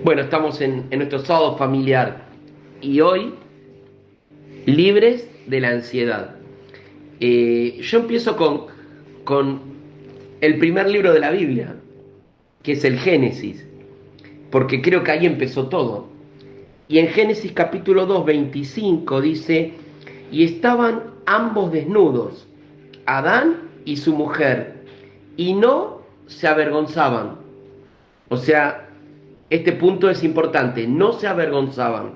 Bueno, estamos en nuestro sábado familiar y hoy libres de la ansiedad. Yo empiezo con el primer libro de la Biblia, que es el Génesis, porque creo que ahí empezó todo. Y en Génesis capítulo 2, 25 dice, y estaban ambos desnudos, Adán y su mujer, y no se avergonzaban. O sea, este punto es importante, no se avergonzaban.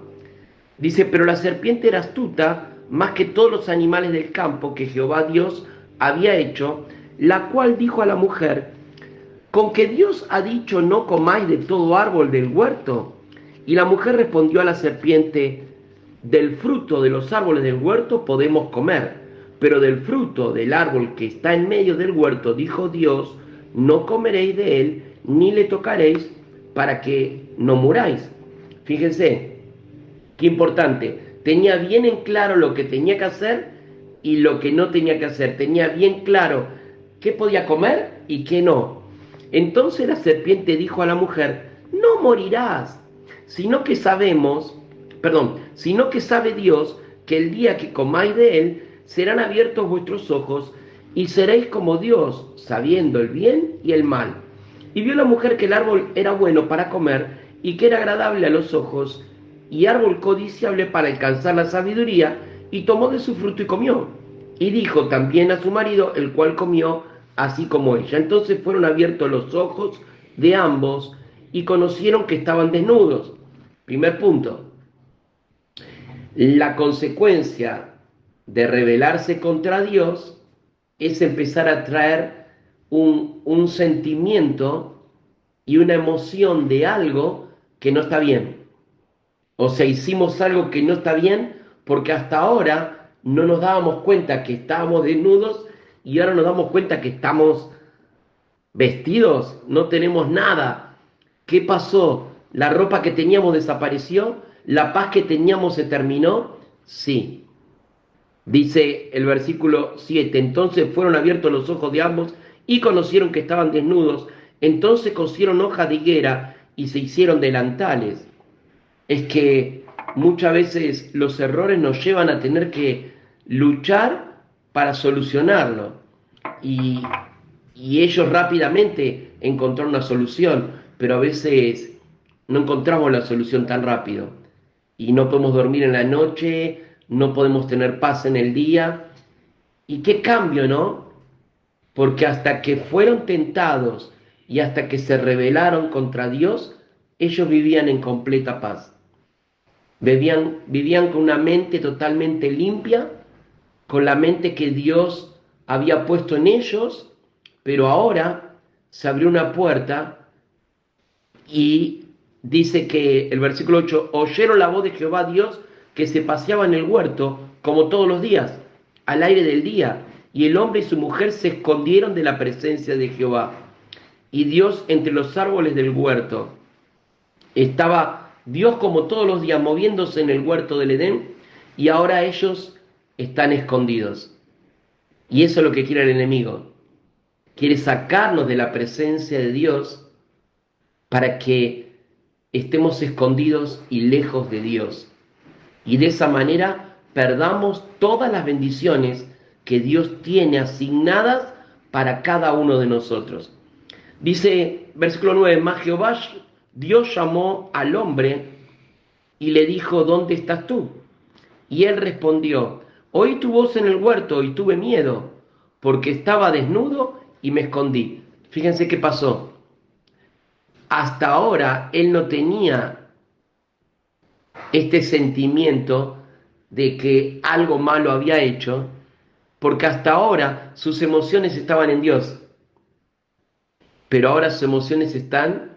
Dice, pero la serpiente era astuta más que todos los animales del campo que Jehová Dios había hecho, la cual dijo a la mujer, con que Dios ha dicho no comáis de todo árbol del huerto. Y la mujer respondió a la serpiente, del fruto de los árboles del huerto podemos comer, pero del fruto del árbol que está en medio del huerto, dijo Dios, no comeréis de él, ni le tocaréis, para que no muráis. Fíjense, qué importante. Tenía bien en claro lo que tenía que hacer y lo que no tenía que hacer. Tenía bien claro qué podía comer y qué no. Entonces la serpiente dijo a la mujer, no morirás, sino que sino que sabe Dios que el día que comáis de él serán abiertos vuestros ojos y seréis como Dios, sabiendo el bien y el mal. Y vio la mujer que el árbol era bueno para comer y que era agradable a los ojos y árbol codiciable para alcanzar la sabiduría, y tomó de su fruto y comió. Y dijo también a su marido, el cual comió así como ella. Entonces fueron abiertos los ojos de ambos y conocieron que estaban desnudos. Primer punto, la consecuencia de rebelarse contra Dios es empezar a traer un sentimiento y una emoción de algo que no está bien. O sea, hicimos algo que no está bien porque hasta ahora no nos dábamos cuenta que estábamos desnudos y ahora nos damos cuenta que estamos vestidos, no tenemos nada. ¿Qué pasó? ¿La ropa que teníamos desapareció? ¿La paz que teníamos se terminó? Sí. Dice el versículo 7, entonces fueron abiertos los ojos de ambos y conocieron que estaban desnudos. Entonces cosieron hojas de higuera y se hicieron delantales. Es que muchas veces los errores nos llevan a tener que luchar para solucionarlo. Y, y ellos rápidamente encontraron una solución, pero a veces no encontramos la solución tan rápido. Y no podemos dormir en la noche, no podemos tener paz en el día. Y qué cambio, ¿no? Porque hasta que fueron tentados y hasta que se rebelaron contra Dios, ellos vivían en completa paz. Vivían con una mente totalmente limpia, con la mente que Dios había puesto en ellos, pero ahora se abrió una puerta y dice que el versículo 8, oyeron la voz de Jehová Dios que se paseaba en el huerto como todos los días, al aire del día, y el hombre y su mujer se escondieron de la presencia de Jehová. Y Dios entre los árboles del huerto. Estaba Dios como todos los días moviéndose en el huerto del Edén y ahora ellos están escondidos. Y eso es lo que quiere el enemigo. Quiere sacarnos de la presencia de Dios para que estemos escondidos y lejos de Dios. Y de esa manera perdamos todas las bendiciones que Dios tiene asignadas para cada uno de nosotros. Dice, versículo 9, mas Jehová Dios llamó al hombre y le dijo, ¿dónde estás tú? Y él respondió, oí tu voz en el huerto y tuve miedo, porque estaba desnudo y me escondí. Fíjense qué pasó. Hasta ahora él no tenía este sentimiento de que algo malo había hecho, porque hasta ahora sus emociones estaban en Dios, pero ahora sus emociones están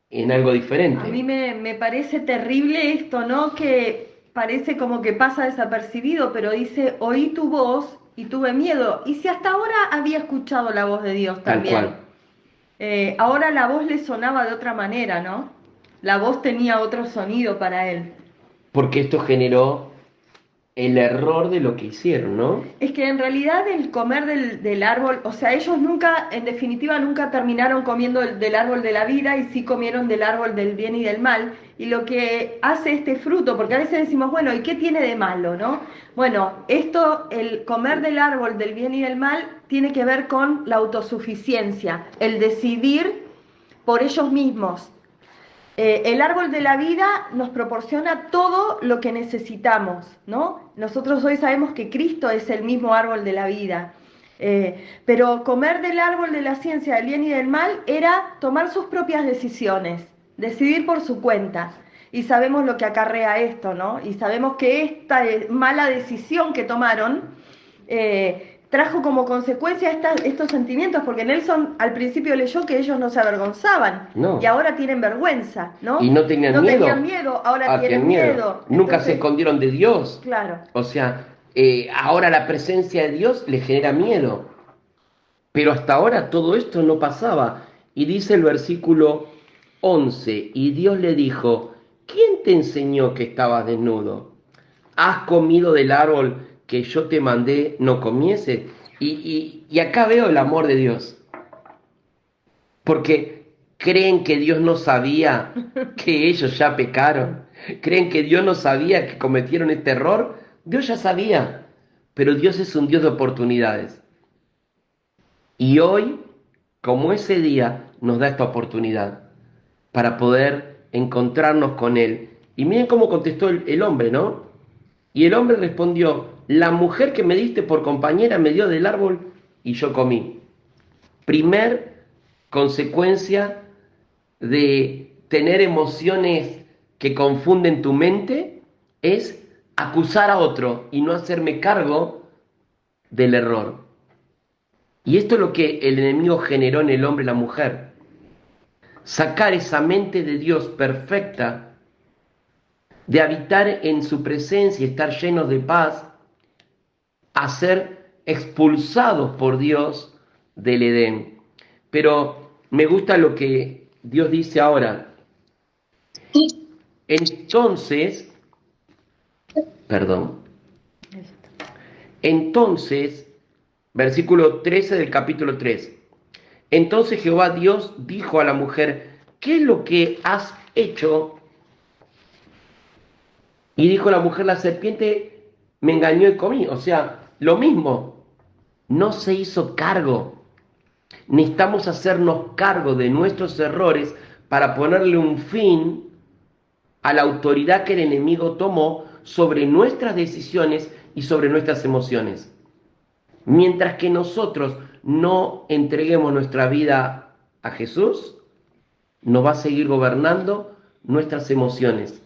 en algo A diferente. mí me parece terrible esto, ¿no? Que parece como que pasa desapercibido, pero dice, oí tu voz y tuve miedo. Y si hasta ahora había escuchado la voz de Dios Tal también, cual. ahora la voz le sonaba de otra manera, ¿no? La voz tenía otro sonido para él. Porque esto generó el error de lo que hicieron, ¿no? Es que en realidad el comer del árbol, o sea, ellos nunca, en definitiva, nunca terminaron comiendo del árbol de la vida y sí comieron del árbol del bien y del mal. Y lo que hace este fruto, porque a veces decimos, bueno, ¿y qué tiene de malo, no? Bueno, esto, el comer del árbol del bien y del mal, tiene que ver con la autosuficiencia, el decidir por ellos mismos. El árbol de la vida nos proporciona todo lo que necesitamos, ¿no? Nosotros hoy sabemos que Cristo es el mismo árbol de la vida. Pero comer del árbol de la ciencia del bien y del mal era tomar sus propias decisiones, decidir por su cuenta. Y sabemos lo que acarrea esto, ¿no? Y sabemos que esta mala decisión que tomaron trajo como consecuencia estos sentimientos, porque Nelson al principio leyó que ellos no se avergonzaban y No. ahora tienen vergüenza, Y ¿no? no tenían No miedo. tenían miedo, ahora Tienen tienen miedo. miedo. Nunca se Entonces, escondieron de Dios. claro. O sea, ahora la presencia de Dios les genera miedo. Pero hasta ahora todo esto no pasaba. Y dice el versículo 11, y Dios le dijo, ¿quién te enseñó que estabas desnudo? ¿Has comido del árbol que yo te mandé no comiese? Y acá veo el amor de Dios. Porque creen que Dios no sabía que ellos ya pecaron. Creen que Dios no sabía que cometieron este error. Dios ya sabía. Pero Dios es un Dios de oportunidades. Y hoy, como ese día, nos da esta oportunidad para poder encontrarnos con Él. Y miren cómo contestó el hombre, ¿no? Y el hombre respondió, la mujer que me diste por compañera me dio del árbol y yo comí. Primer consecuencia de tener emociones que confunden tu mente es acusar a otro y no hacerme cargo del error. Y esto es lo que el enemigo generó en el hombre y la mujer. Sacar esa mente de Dios perfecta, de habitar en su presencia y estar llenos de paz, a ser expulsados por Dios del Edén. Pero me gusta lo que Dios dice ahora. Entonces, perdón, entonces, versículo 13 del capítulo 3. Entonces Jehová Dios dijo a la mujer, ¿qué es lo que has hecho? Y dijo la mujer, la serpiente me engañó y comí. O sea, lo mismo, no se hizo cargo. Necesitamos hacernos cargo de nuestros errores para ponerle un fin a la autoridad que el enemigo tomó sobre nuestras decisiones y sobre nuestras emociones. Mientras que nosotros no entreguemos nuestra vida a Jesús, nos va a seguir gobernando nuestras emociones.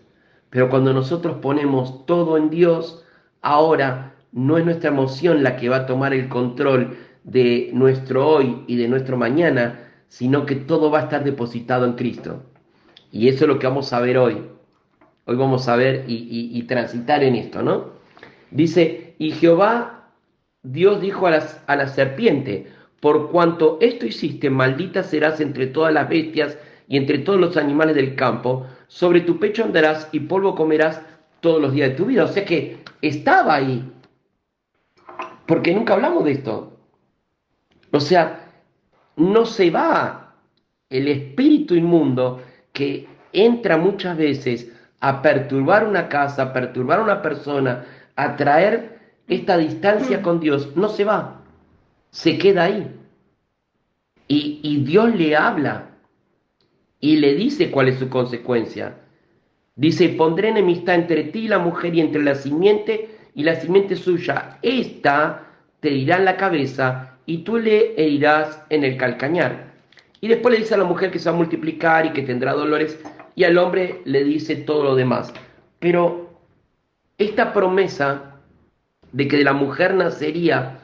Pero cuando nosotros ponemos todo en Dios, ahora no es nuestra emoción la que va a tomar el control de nuestro hoy y de nuestro mañana, sino que todo va a estar depositado en Cristo. Y eso es lo que vamos a ver hoy. Hoy vamos a ver y transitar en esto, ¿no? Dice, y Jehová Dios dijo a la serpiente, por cuanto esto hiciste, maldita serás entre todas las bestias y entre todos los animales del campo, sobre tu pecho andarás y polvo comerás todos los días de tu vida. O sea que estaba ahí, porque nunca hablamos de esto. O sea, no se va el espíritu inmundo que entra muchas veces a perturbar una casa, a perturbar una persona, a traer esta distancia con Dios, no se va, se queda ahí. Y Dios le habla y le dice cuál es su consecuencia. Dice, pondré enemistad entre ti y la mujer y entre la simiente y la simiente suya. Esta te herirá en la cabeza y tú le herirás en el calcañar. Y después le dice a la mujer que se va a multiplicar y que tendrá dolores, y al hombre le dice todo lo demás. Pero esta promesa de que de la mujer nacería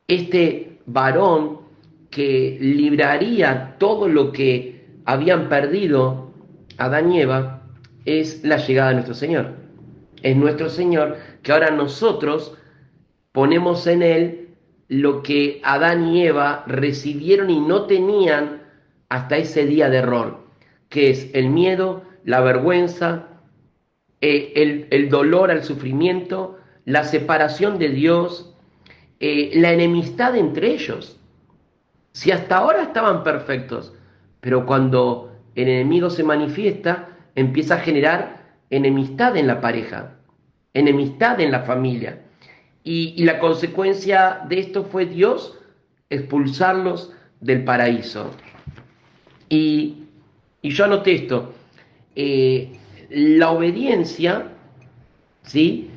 este varón que libraría todo lo que habían perdido Adán y Eva, es la llegada de nuestro Señor. Es nuestro Señor que ahora nosotros ponemos en Él lo que Adán y Eva recibieron y no tenían hasta ese día de error, que es el miedo, la vergüenza, el dolor al sufrimiento, la separación de Dios, la enemistad entre ellos. Si hasta ahora estaban perfectos, pero cuando el enemigo se manifiesta, empieza a generar enemistad en la pareja, enemistad en la familia. Y la consecuencia de esto fue Dios expulsarlos del paraíso. Y, y yo anoté esto, la obediencia, ¿sí?,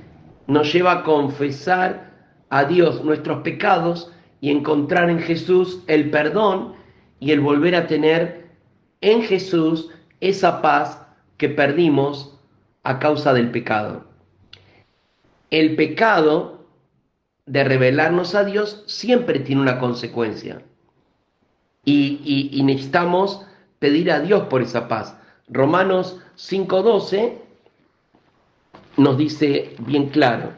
nos lleva a confesar a Dios nuestros pecados y encontrar en Jesús el perdón y el volver a tener en Jesús esa paz que perdimos a causa del pecado. El pecado de rebelarnos a Dios siempre tiene una consecuencia y necesitamos pedir a Dios por esa paz. Romanos 5:12 nos dice bien claro.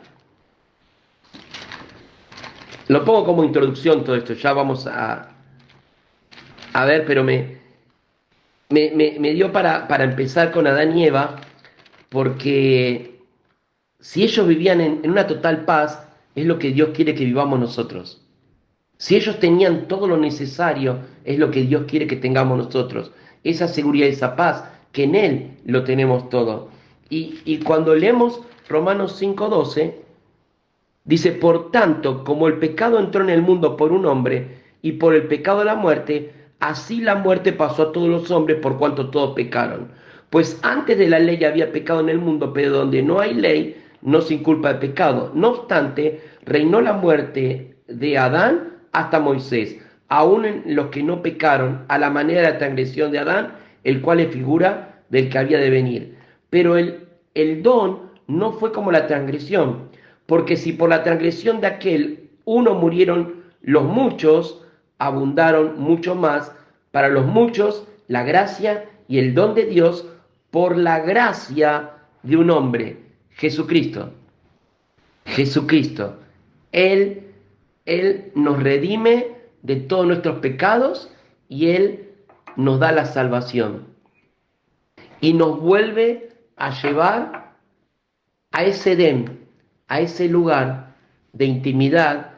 Lo pongo como introducción todo esto, ya vamos a ver, pero me dio para empezar con Adán y Eva, porque si ellos vivían en una total paz, es lo que Dios quiere que vivamos nosotros. Si ellos tenían todo lo necesario, es lo que Dios quiere que tengamos nosotros. Esa seguridad, esa paz, que en Él lo tenemos todo. Y cuando leemos Romanos 5:12, dice, por tanto, como el pecado entró en el mundo por un hombre, y por el pecado la muerte, así la muerte pasó a todos los hombres por cuanto todos pecaron. Pues antes de la ley había pecado en el mundo, pero donde no hay ley, no se inculpa de pecado. No obstante, reinó la muerte de Adán hasta Moisés, aun en los que no pecaron, a la manera de la transgresión de Adán, el cual es figura del que había de venir. Pero el don no fue como la transgresión, porque si por la transgresión de aquel uno murieron los muchos, abundaron mucho más para los muchos la gracia y el don de Dios por la gracia de un hombre, Jesucristo. Jesucristo. Él nos redime de todos nuestros pecados y Él nos da la salvación. Y nos vuelve a llevar a ese Edén, a ese lugar de intimidad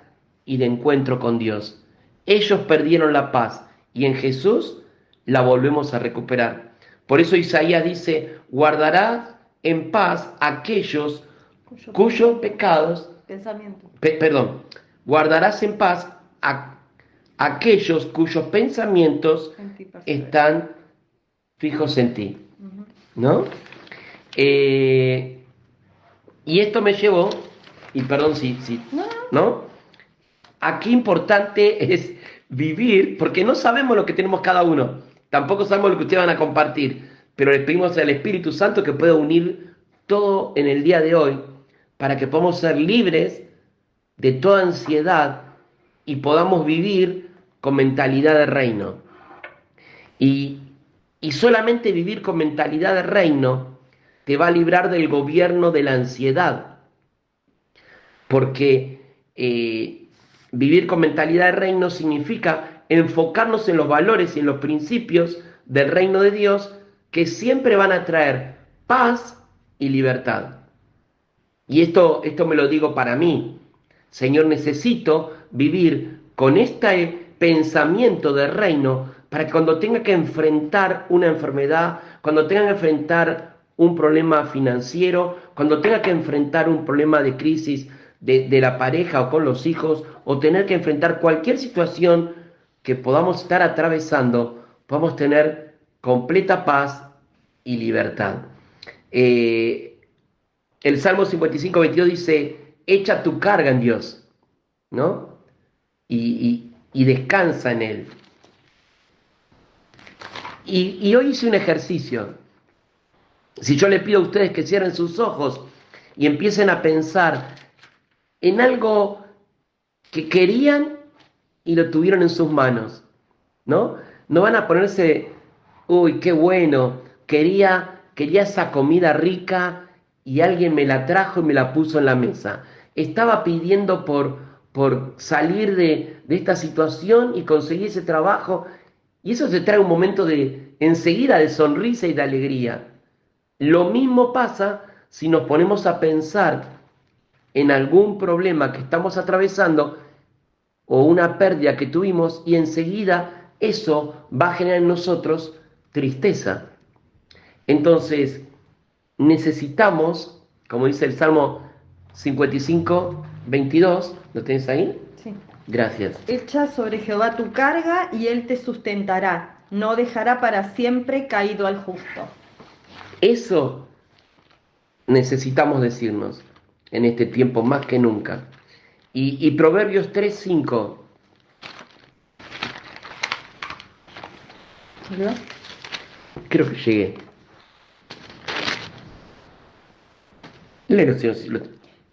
y de encuentro con Dios. Ellos perdieron la paz y en Jesús la volvemos a recuperar. Por eso Isaías dice, guardarás en paz aquellos cuyos pecados, guardarás en paz a aquellos cuyos pensamientos están fijos en ti, ¿no? Y esto me llevó, y perdón si ¿no? A qué importante es vivir, porque no sabemos lo que tenemos cada uno, tampoco sabemos lo que ustedes van a compartir, pero les pedimos al Espíritu Santo que pueda unir todo en el día de hoy, para que podamos ser libres de toda ansiedad y podamos vivir con mentalidad de reino. Y solamente vivir con mentalidad de reino te va a librar del gobierno de la ansiedad, porque vivir con mentalidad de reino significa enfocarnos en los valores y en los principios del reino de Dios, que siempre van a traer paz y libertad. Y esto me lo digo para mí. Señor, necesito vivir con este pensamiento de reino para que cuando tenga que enfrentar una enfermedad, cuando tenga que enfrentar un problema financiero, cuando tenga que enfrentar un problema de crisis de la pareja o con los hijos, o tener que enfrentar cualquier situación que podamos estar atravesando, podamos tener completa paz y libertad. El Salmo 55:22 dice, echa tu carga en Dios, ¿no? Y descansa en Él. Y hoy hice un ejercicio. Si yo le pido a ustedes que cierren sus ojos y empiecen a pensar en algo que querían y lo tuvieron en sus manos, ¿no? No van a ponerse, uy, qué bueno, quería esa comida rica y alguien me la trajo y me la puso en la mesa. Estaba pidiendo por salir de esta situación y conseguir ese trabajo, y eso te trae un momento enseguida de sonrisa y de alegría. Lo mismo pasa si nos ponemos a pensar en algún problema que estamos atravesando o una pérdida que tuvimos y enseguida eso va a generar en nosotros tristeza. Entonces, necesitamos, como dice el Salmo 55, 22, ¿lo tenés ahí? Sí. Gracias. Echa sobre Jehová tu carga y él te sustentará. No dejará para siempre caído al justo. Eso necesitamos decirnos en este tiempo más que nunca. Y Proverbios 3, 5. ¿Verdad? Creo que llegué. Léelo, señor.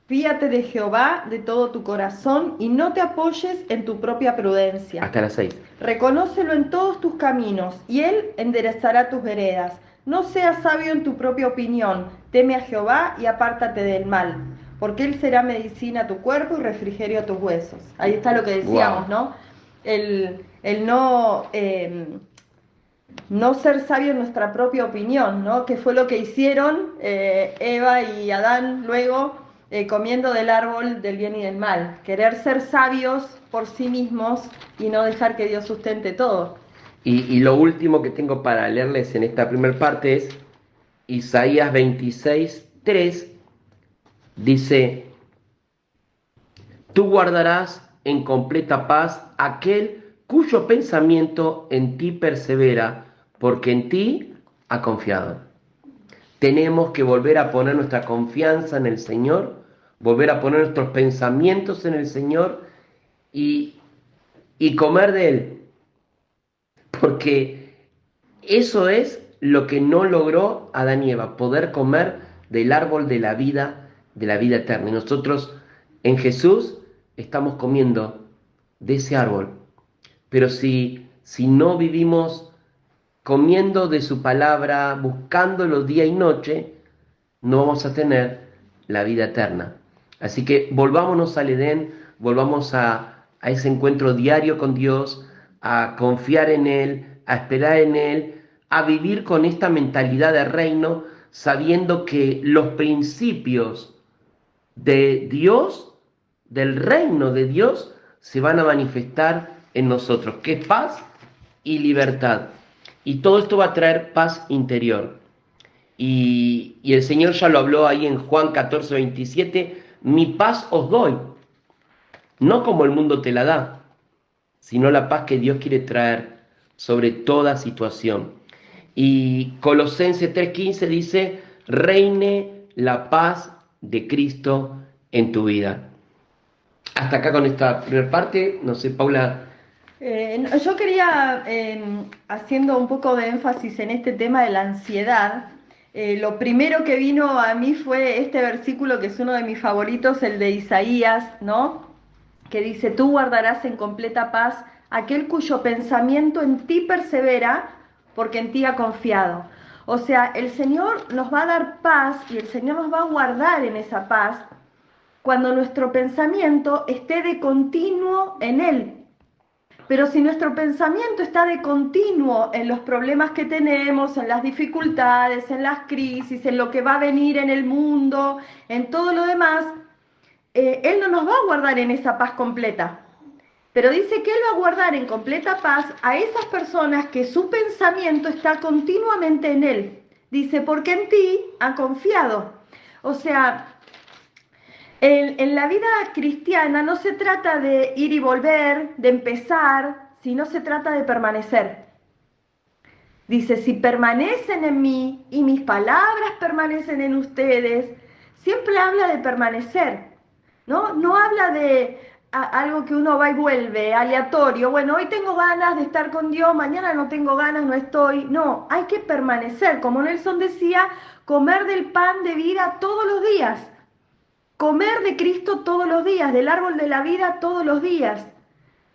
Fíate de Jehová de todo tu corazón y no te apoyes en tu propia prudencia. Hasta las 6. Reconócelo en todos tus caminos y él enderezará tus veredas. No seas sabio en tu propia opinión. Teme a Jehová y apártate del mal, porque él será medicina a tu cuerpo y refrigerio a tus huesos. Ahí está lo que decíamos, Wow. ¿no? El no ser sabio en nuestra propia opinión, ¿no? Que fue lo que hicieron Eva y Adán luego comiendo del árbol del bien y del mal. Querer ser sabios por sí mismos y no dejar que Dios sustente todo. Y lo último que tengo para leerles en esta primera parte es Isaías 26, 3. Dice, tú guardarás en completa paz aquel cuyo pensamiento en ti persevera, porque en ti ha confiado. Tenemos que volver a poner nuestra confianza en el Señor, volver a poner nuestros pensamientos en el Señor y comer de Él, porque eso es lo que no logró Adán y Eva, poder comer del árbol de la vida eterna. Y nosotros en Jesús estamos comiendo de ese árbol. Pero si no vivimos comiendo de su palabra, buscándolo día y noche, no vamos a tener la vida eterna. Así que volvámonos al Edén, volvamos a ese encuentro diario con Dios, a confiar en Él, a esperar en Él, a vivir con esta mentalidad de reino, sabiendo que los principios de Dios, del reino de Dios, se van a manifestar en nosotros, que es paz y libertad. Y todo esto va a traer paz interior. Y el Señor ya lo habló ahí en Juan 14, 27, mi paz os doy, no como el mundo te la da, sino la paz que Dios quiere traer sobre toda situación. Y Colosenses 3:15 dice, reine la paz de Cristo en tu vida. Hasta acá con esta primera parte, no sé, Paula. Yo quería, haciendo un poco de énfasis en este tema de la ansiedad, lo primero que vino a mí fue este versículo que es uno de mis favoritos, el de Isaías, ¿no? Que dice, tú guardarás en completa paz aquel cuyo pensamiento en ti persevera, porque en ti ha confiado. O sea, el Señor nos va a dar paz y el Señor nos va a guardar en esa paz cuando nuestro pensamiento esté de continuo en Él. Pero si nuestro pensamiento está de continuo en los problemas que tenemos, en las dificultades, en las crisis, en lo que va a venir en el mundo, en todo lo demás, Él no nos va a guardar en esa paz completa. Pero dice que Él va a guardar en completa paz a esas personas que su pensamiento está continuamente en Él. Dice, porque en ti ha confiado. O sea, en la vida cristiana no se trata de ir y volver, de empezar, sino se trata de permanecer. Dice, si permanecen en mí y mis palabras permanecen en ustedes, siempre habla de permanecer, ¿no? No habla de algo que uno va y vuelve, aleatorio. Bueno, hoy tengo ganas de estar con Dios, mañana no tengo ganas, no estoy. No, hay que permanecer. Como Nelson decía, comer del pan de vida todos los días. Comer de Cristo todos los días, del árbol de la vida todos los días.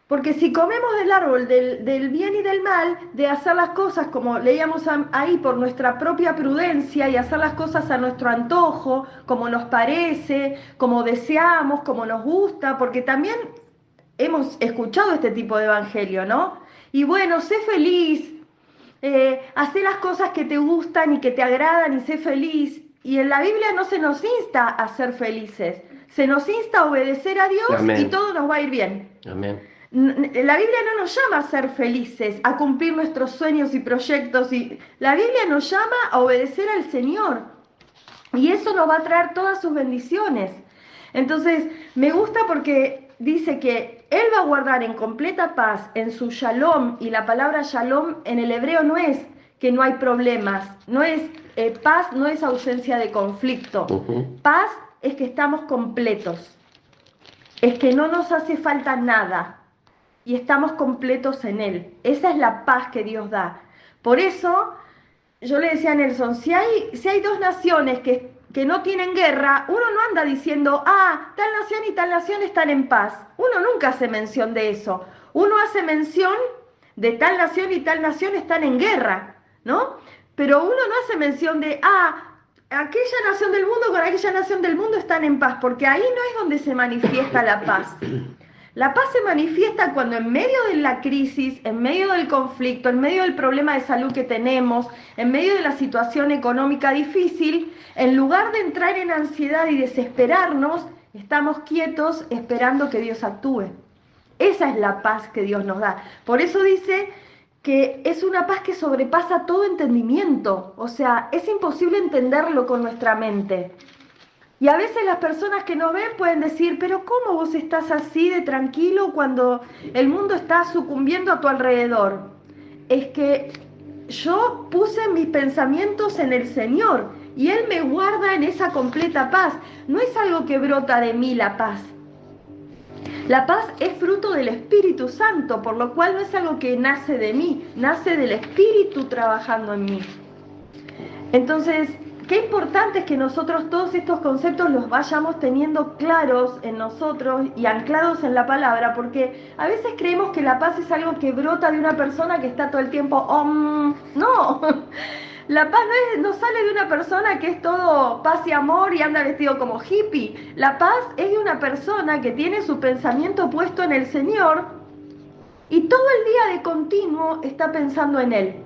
Porque si comemos del árbol del bien y del mal, de hacer las cosas como leíamos ahí por nuestra propia prudencia y hacer las cosas a nuestro antojo, como nos parece, como deseamos, como nos gusta, porque también hemos escuchado este tipo de evangelio, ¿no? Y bueno, sé feliz, haz las cosas que te gustan y que te agradan y sé feliz. Y en la Biblia no se nos insta a ser felices, se nos insta a obedecer a Dios. Amén. Y todo nos va a ir bien. Amén. La Biblia no nos llama a ser felices, a cumplir nuestros sueños y proyectos. La Biblia nos llama a obedecer al Señor. Y eso nos va a traer todas sus bendiciones. Entonces, me gusta porque dice que Él va a guardar en completa paz, en su shalom, y la palabra shalom en el hebreo no es que no hay problemas, no es paz, no es ausencia de conflicto. Paz es que estamos completos, es que no nos hace falta nada y estamos completos en Él. Esa es la paz que Dios da. Por eso, yo le decía a Nelson, si hay dos naciones que no tienen guerra, uno no anda diciendo, tal nación y tal nación están en paz. Uno nunca hace mención de eso. Uno hace mención de tal nación y tal nación están en guerra, ¿no? Pero uno no hace mención de, aquella nación del mundo con aquella nación del mundo están en paz, porque ahí no es donde se manifiesta la paz. La paz se manifiesta cuando en medio de la crisis, en medio del conflicto, en medio del problema de salud que tenemos, en medio de la situación económica difícil, en lugar de entrar en ansiedad y desesperarnos, estamos quietos esperando que Dios actúe. Esa es la paz que Dios nos da. Por eso dice que es una paz que sobrepasa todo entendimiento. O sea, es imposible entenderlo con nuestra mente. Y a veces las personas que nos ven pueden decir, pero ¿cómo vos estás así de tranquilo cuando el mundo está sucumbiendo a tu alrededor? Es que yo puse mis pensamientos en el Señor y Él me guarda en esa completa paz. No es algo que brota de mí la paz. La paz es fruto del Espíritu Santo, por lo cual no es algo que nace de mí, nace del Espíritu trabajando en mí. Entonces, qué importante es que nosotros todos estos conceptos los vayamos teniendo claros en nosotros y anclados en la palabra, porque a veces creemos que la paz es algo que brota de una persona que está todo el tiempo, no, la paz no sale de una persona que es todo paz y amor y anda vestido como hippie. La paz es de una persona que tiene su pensamiento puesto en el Señor y todo el día de continuo está pensando en Él.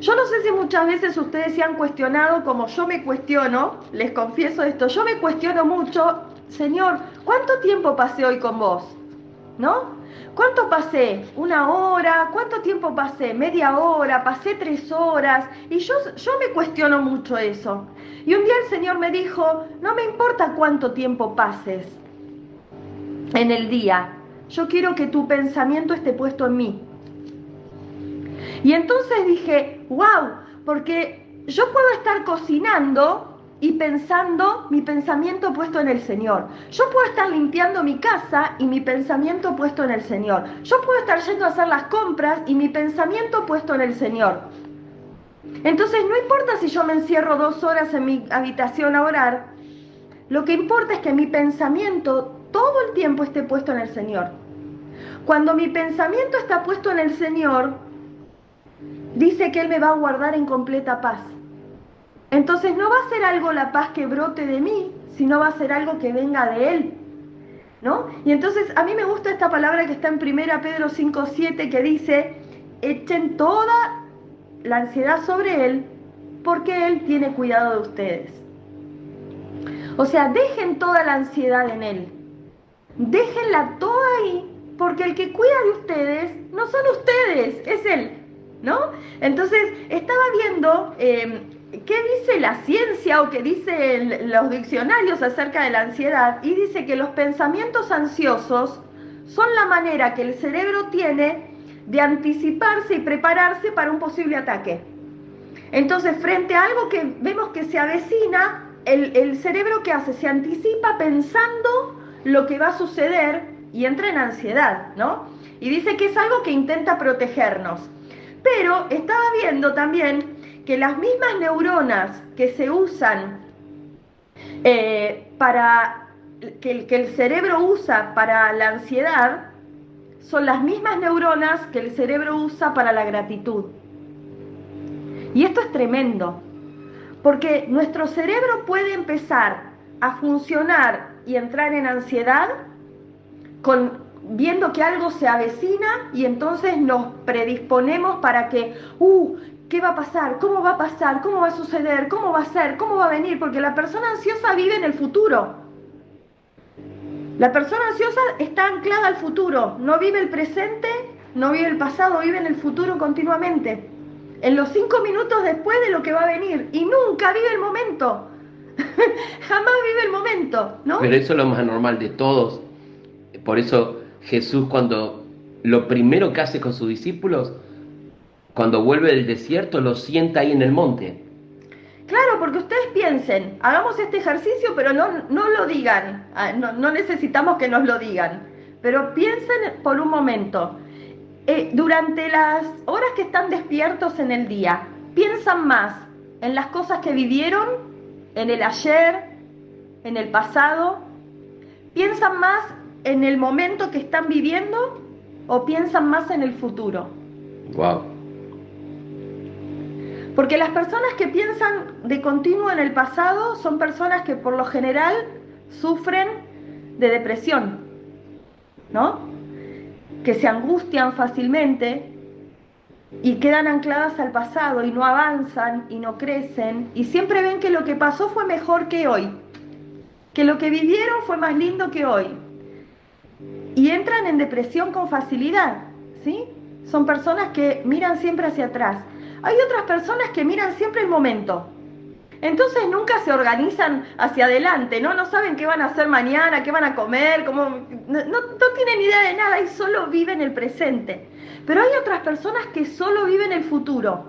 Yo no sé si muchas veces ustedes se han cuestionado como yo me cuestiono, les confieso esto, yo me cuestiono mucho, Señor, ¿cuánto tiempo pasé hoy con vos? ¿No? ¿Cuánto pasé? ¿Una hora? ¿Cuánto tiempo pasé? ¿Media hora? ¿Pasé 3 horas? Y yo me cuestiono mucho eso. Y un día el Señor me dijo, no me importa cuánto tiempo pases en el día, yo quiero que tu pensamiento esté puesto en mí. Y entonces dije, wow, porque yo puedo estar cocinando y pensando mi pensamiento puesto en el Señor. Yo puedo estar limpiando mi casa y mi pensamiento puesto en el Señor. Yo puedo estar yendo a hacer las compras y mi pensamiento puesto en el Señor. Entonces no importa si yo me encierro 2 horas en mi habitación a orar, lo que importa es que mi pensamiento todo el tiempo esté puesto en el Señor. Cuando mi pensamiento está puesto en el Señor, dice que Él me va a guardar en completa paz. Entonces no va a ser algo la paz que brote de mí, sino va a ser algo que venga de Él, ¿no? Y entonces a mí me gusta esta palabra que está en 1 Pedro 5:7 que dice, echen toda la ansiedad sobre Él, porque Él tiene cuidado de ustedes. O sea, dejen toda la ansiedad en Él. Déjenla toda ahí, porque el que cuida de ustedes no son ustedes, es Él, ¿no? Entonces, estaba viendo qué dice la ciencia o qué dicen los diccionarios acerca de la ansiedad, y dice que los pensamientos ansiosos son la manera que el cerebro tiene de anticiparse y prepararse para un posible ataque. Entonces, frente a algo que vemos que se avecina, el cerebro, ¿qué hace? Se anticipa pensando lo que va a suceder y entra en ansiedad, ¿no? Y dice que es algo que intenta protegernos. Pero estaba viendo también que las mismas neuronas que se usan que el cerebro usa para la ansiedad son las mismas neuronas que el cerebro usa para la gratitud. Y esto es tremendo, porque nuestro cerebro puede empezar a funcionar y entrar en ansiedad viendo que algo se avecina, y entonces nos predisponemos para que, ¿qué va a pasar? ¿Cómo va a pasar? ¿Cómo va a suceder? ¿Cómo va a ser? ¿Cómo va a venir? Porque la persona ansiosa vive en el futuro. La persona ansiosa está anclada al futuro, no vive el presente, no vive el pasado, vive en el futuro continuamente. En los 5 minutos después de lo que va a venir, y nunca vive el momento. Jamás vive el momento, ¿no? Pero eso es lo más normal de todos. Por eso Jesús, cuando lo primero que hace con sus discípulos, cuando vuelve del desierto, los sienta ahí en el monte. Claro, porque ustedes piensen, hagamos este ejercicio, pero no lo digan, no necesitamos que nos lo digan, pero piensen por un momento, durante las horas que están despiertos en el día, ¿piensan más en las cosas que vivieron, en el ayer, en el pasado? ¿Piensan más en el momento que están viviendo o piensan más en el futuro? Wow. Porque las personas que piensan de continuo en el pasado son personas que por lo general sufren de depresión, ¿no? Que se angustian fácilmente y quedan ancladas al pasado y no avanzan y no crecen y siempre ven que lo que pasó fue mejor que hoy, que lo que vivieron fue más lindo que hoy y entran en depresión con facilidad, ¿sí? Son personas que miran siempre hacia atrás. Hay otras personas que miran siempre el momento. Entonces nunca se organizan hacia adelante, ¿no? No saben qué van a hacer mañana, qué van a comer, no tienen idea de nada y solo viven el presente. Pero hay otras personas que solo viven el futuro.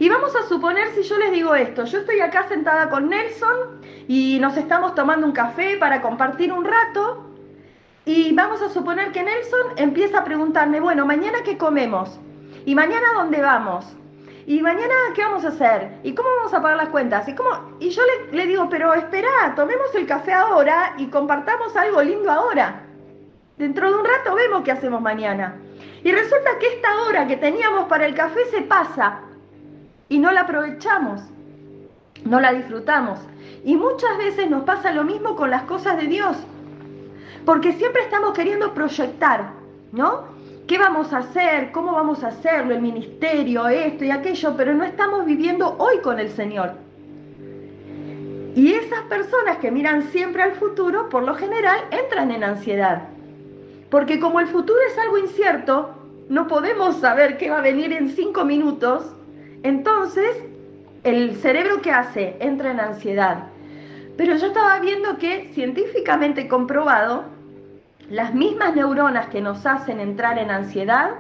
Y vamos a suponer, si yo les digo esto, yo estoy acá sentada con Nelson y nos estamos tomando un café para compartir un rato y vamos a suponer que Nelson empieza a preguntarme, bueno, ¿mañana qué comemos? ¿Y mañana dónde vamos? ¿Y mañana qué vamos a hacer? ¿Y cómo vamos a pagar las cuentas? Y yo le digo, pero espera, tomemos el café ahora y compartamos algo lindo ahora. Dentro de un rato vemos qué hacemos mañana. Y resulta que esta hora que teníamos para el café se pasa y no la aprovechamos, no la disfrutamos. Y muchas veces nos pasa lo mismo con las cosas de Dios, porque siempre estamos queriendo proyectar, ¿no? ¿Qué vamos a hacer? ¿Cómo vamos a hacerlo? El ministerio, esto y aquello, pero no estamos viviendo hoy con el Señor. Y esas personas que miran siempre al futuro, por lo general, entran en ansiedad. Porque como el futuro es algo incierto, no podemos saber qué va a venir en 5 minutos, entonces el cerebro ¿qué hace? Entra en ansiedad. Pero yo estaba viendo que, científicamente comprobado, las mismas neuronas que nos hacen entrar en ansiedad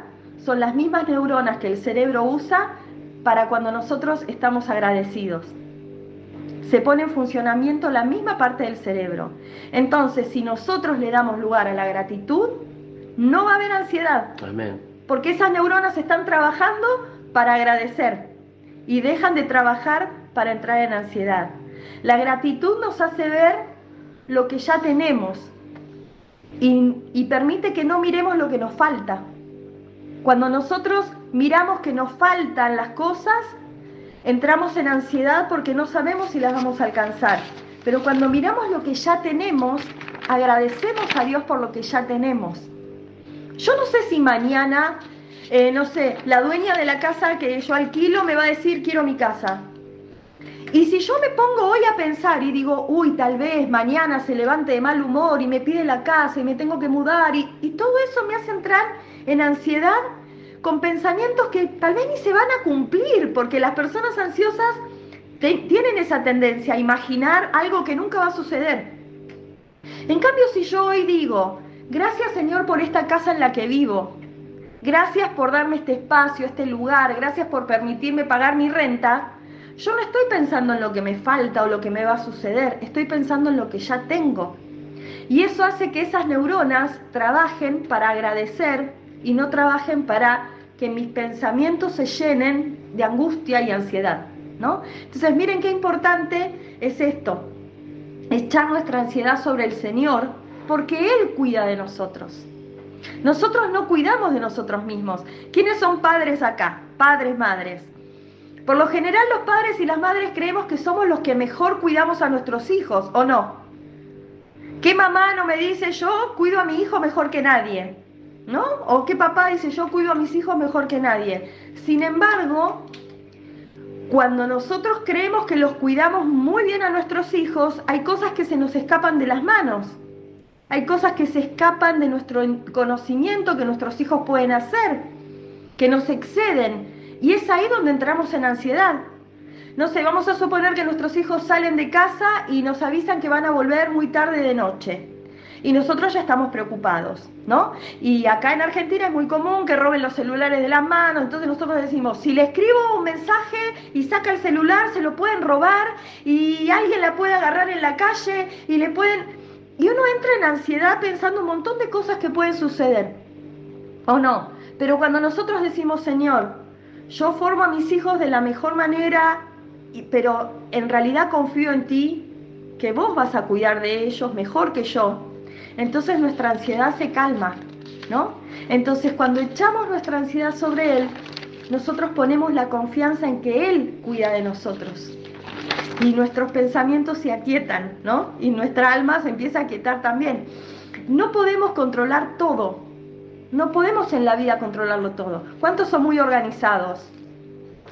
son las mismas neuronas que el cerebro usa para cuando nosotros estamos agradecidos. Se pone en funcionamiento la misma parte del cerebro. Entonces, si nosotros le damos lugar a la gratitud, no va a haber ansiedad. Amén. Porque esas neuronas están trabajando para agradecer y dejan de trabajar para entrar en ansiedad. La gratitud nos hace ver lo que ya tenemos y permite que no miremos lo que nos falta. Cuando nosotros miramos que nos faltan las cosas, entramos en ansiedad porque no sabemos si las vamos a alcanzar. Pero cuando miramos lo que ya tenemos, agradecemos a Dios por lo que ya tenemos. Yo no sé si mañana, no sé, la dueña de la casa que yo alquilo me va a decir quiero mi casa. Y si yo me pongo hoy a pensar y digo, uy, tal vez mañana se levante de mal humor y me pide la casa y me tengo que mudar y todo eso me hace entrar en ansiedad con pensamientos que tal vez ni se van a cumplir, porque las personas ansiosas tienen esa tendencia a imaginar algo que nunca va a suceder. En cambio, si yo hoy digo, gracias Señor por esta casa en la que vivo, gracias por darme este espacio, este lugar, gracias por permitirme pagar mi renta, yo no estoy pensando en lo que me falta o lo que me va a suceder, estoy pensando en lo que ya tengo. Y eso hace que esas neuronas trabajen para agradecer y no trabajen para que mis pensamientos se llenen de angustia y ansiedad, ¿no? Entonces, miren qué importante es esto, echar nuestra ansiedad sobre el Señor, porque Él cuida de nosotros. Nosotros no cuidamos de nosotros mismos. ¿Quiénes son padres acá? Padres, madres. Por lo general los padres y las madres creemos que somos los que mejor cuidamos a nuestros hijos, ¿o no? ¿Qué mamá no me dice yo cuido a mi hijo mejor que nadie? ¿No? ¿O qué papá dice yo cuido a mis hijos mejor que nadie? Sin embargo, Cuando nosotros creemos que los cuidamos muy bien a nuestros hijos, hay cosas que se nos escapan de las manos. Hay cosas que se escapan de nuestro conocimiento que nuestros hijos pueden hacer, que nos exceden. Y es ahí donde entramos en ansiedad. No sé, vamos a suponer que nuestros hijos salen de casa y nos avisan que van a volver muy tarde de noche. Y nosotros ya estamos preocupados, ¿no? Y acá en Argentina es muy común que roben los celulares de las manos, entonces nosotros decimos, si le escribo un mensaje y saca el celular, se lo pueden robar y alguien la puede agarrar en la calle y le pueden... Y uno entra en ansiedad pensando un montón de cosas que pueden suceder, ¿o no? Pero cuando nosotros decimos, Señor, yo formo a mis hijos de la mejor manera, pero en realidad confío en ti, que vos vas a cuidar de ellos mejor que yo, entonces nuestra ansiedad se calma, ¿no? Entonces cuando echamos nuestra ansiedad sobre Él, nosotros ponemos la confianza en que Él cuida de nosotros. Y nuestros pensamientos se aquietan, ¿no? Y nuestra alma se empieza a aquietar también. No podemos controlar todo. No podemos en la vida controlarlo todo. ¿Cuántos son muy organizados?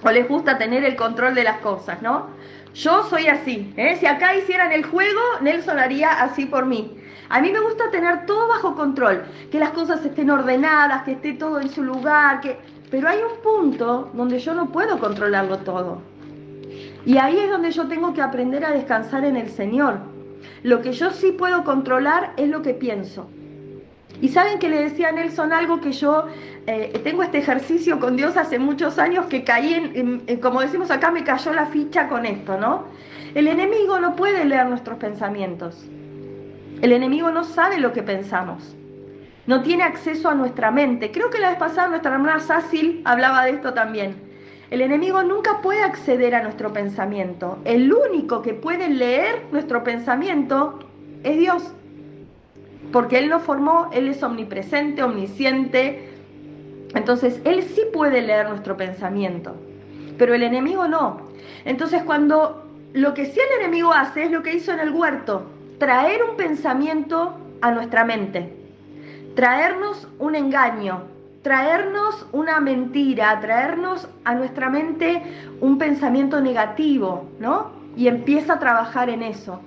O les gusta tener el control de las cosas, ¿no? Yo soy así, ¿eh? Si acá hicieran el juego, Nelson haría así por mí. A mí me gusta tener todo bajo control, que las cosas estén ordenadas, que esté todo en su lugar, pero hay un punto donde yo no puedo controlarlo todo. Y ahí es donde yo tengo que aprender a descansar en el Señor. Lo que yo sí puedo controlar es lo que pienso. Y saben que le decía a Nelson algo que yo tengo este ejercicio con Dios hace muchos años que caí como decimos acá, me cayó la ficha con esto, ¿no? El enemigo no puede leer nuestros pensamientos. El enemigo no sabe lo que pensamos. No tiene acceso a nuestra mente. Creo que la vez pasada nuestra hermana Sácil hablaba de esto también. El enemigo nunca puede acceder a nuestro pensamiento. El único que puede leer nuestro pensamiento es Dios. Porque Él nos formó, Él es omnipresente, omnisciente. Entonces, Él sí puede leer nuestro pensamiento. Pero el enemigo no. Entonces, lo que sí el enemigo hace es lo que hizo en el huerto. Traer un pensamiento a nuestra mente. Traernos un engaño. Traernos una mentira, traernos a nuestra mente un pensamiento negativo, ¿no? Y empieza a trabajar en eso.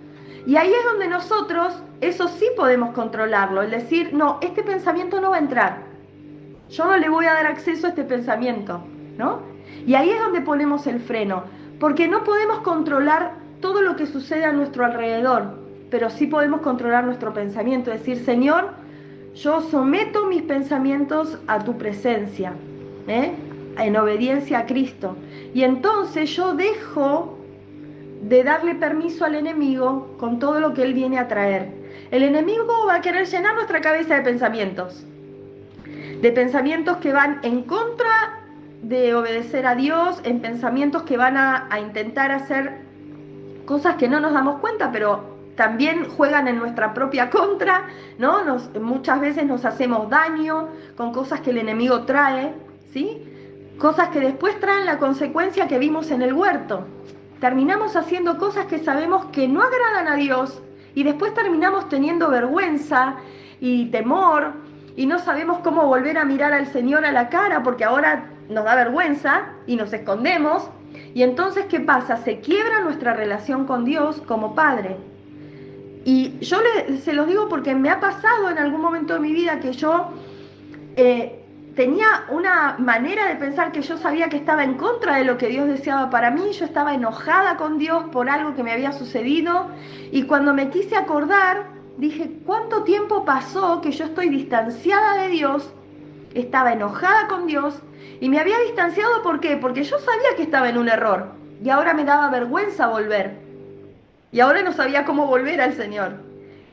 Y ahí es donde nosotros, eso sí podemos controlarlo, el decir, no, este pensamiento no va a entrar. Yo no le voy a dar acceso a este pensamiento, ¿no? Y ahí es donde ponemos el freno, porque no podemos controlar todo lo que sucede a nuestro alrededor, pero sí podemos controlar nuestro pensamiento, decir, Señor, yo someto mis pensamientos a tu presencia, en obediencia a Cristo. Y entonces yo dejo de darle permiso al enemigo con todo lo que él viene a traer. El enemigo va a querer llenar nuestra cabeza de pensamientos que van en contra de obedecer a Dios, en pensamientos que van a intentar hacer cosas que no nos damos cuenta, pero también juegan en nuestra propia contra, ¿no? Muchas veces nos hacemos daño con cosas que el enemigo trae, ¿sí? Cosas que después traen la consecuencia que vimos en el huerto. Terminamos haciendo cosas que sabemos que no agradan a Dios y después terminamos teniendo vergüenza y temor y no sabemos cómo volver a mirar al Señor a la cara porque ahora nos da vergüenza y nos escondemos. Y entonces, ¿qué pasa? Se quiebra nuestra relación con Dios como Padre. Y yo se los digo porque me ha pasado en algún momento de mi vida que yo tenía una manera de pensar que yo sabía que estaba en contra de lo que Dios deseaba para mí. Yo estaba enojada con Dios por algo que me había sucedido. Y cuando me quise acordar, dije, ¿cuánto tiempo pasó que yo estoy distanciada de Dios? Estaba enojada con Dios y me había distanciado, ¿por qué? Porque yo sabía que estaba en un error y ahora me daba vergüenza volver. Y ahora no sabía cómo volver al Señor.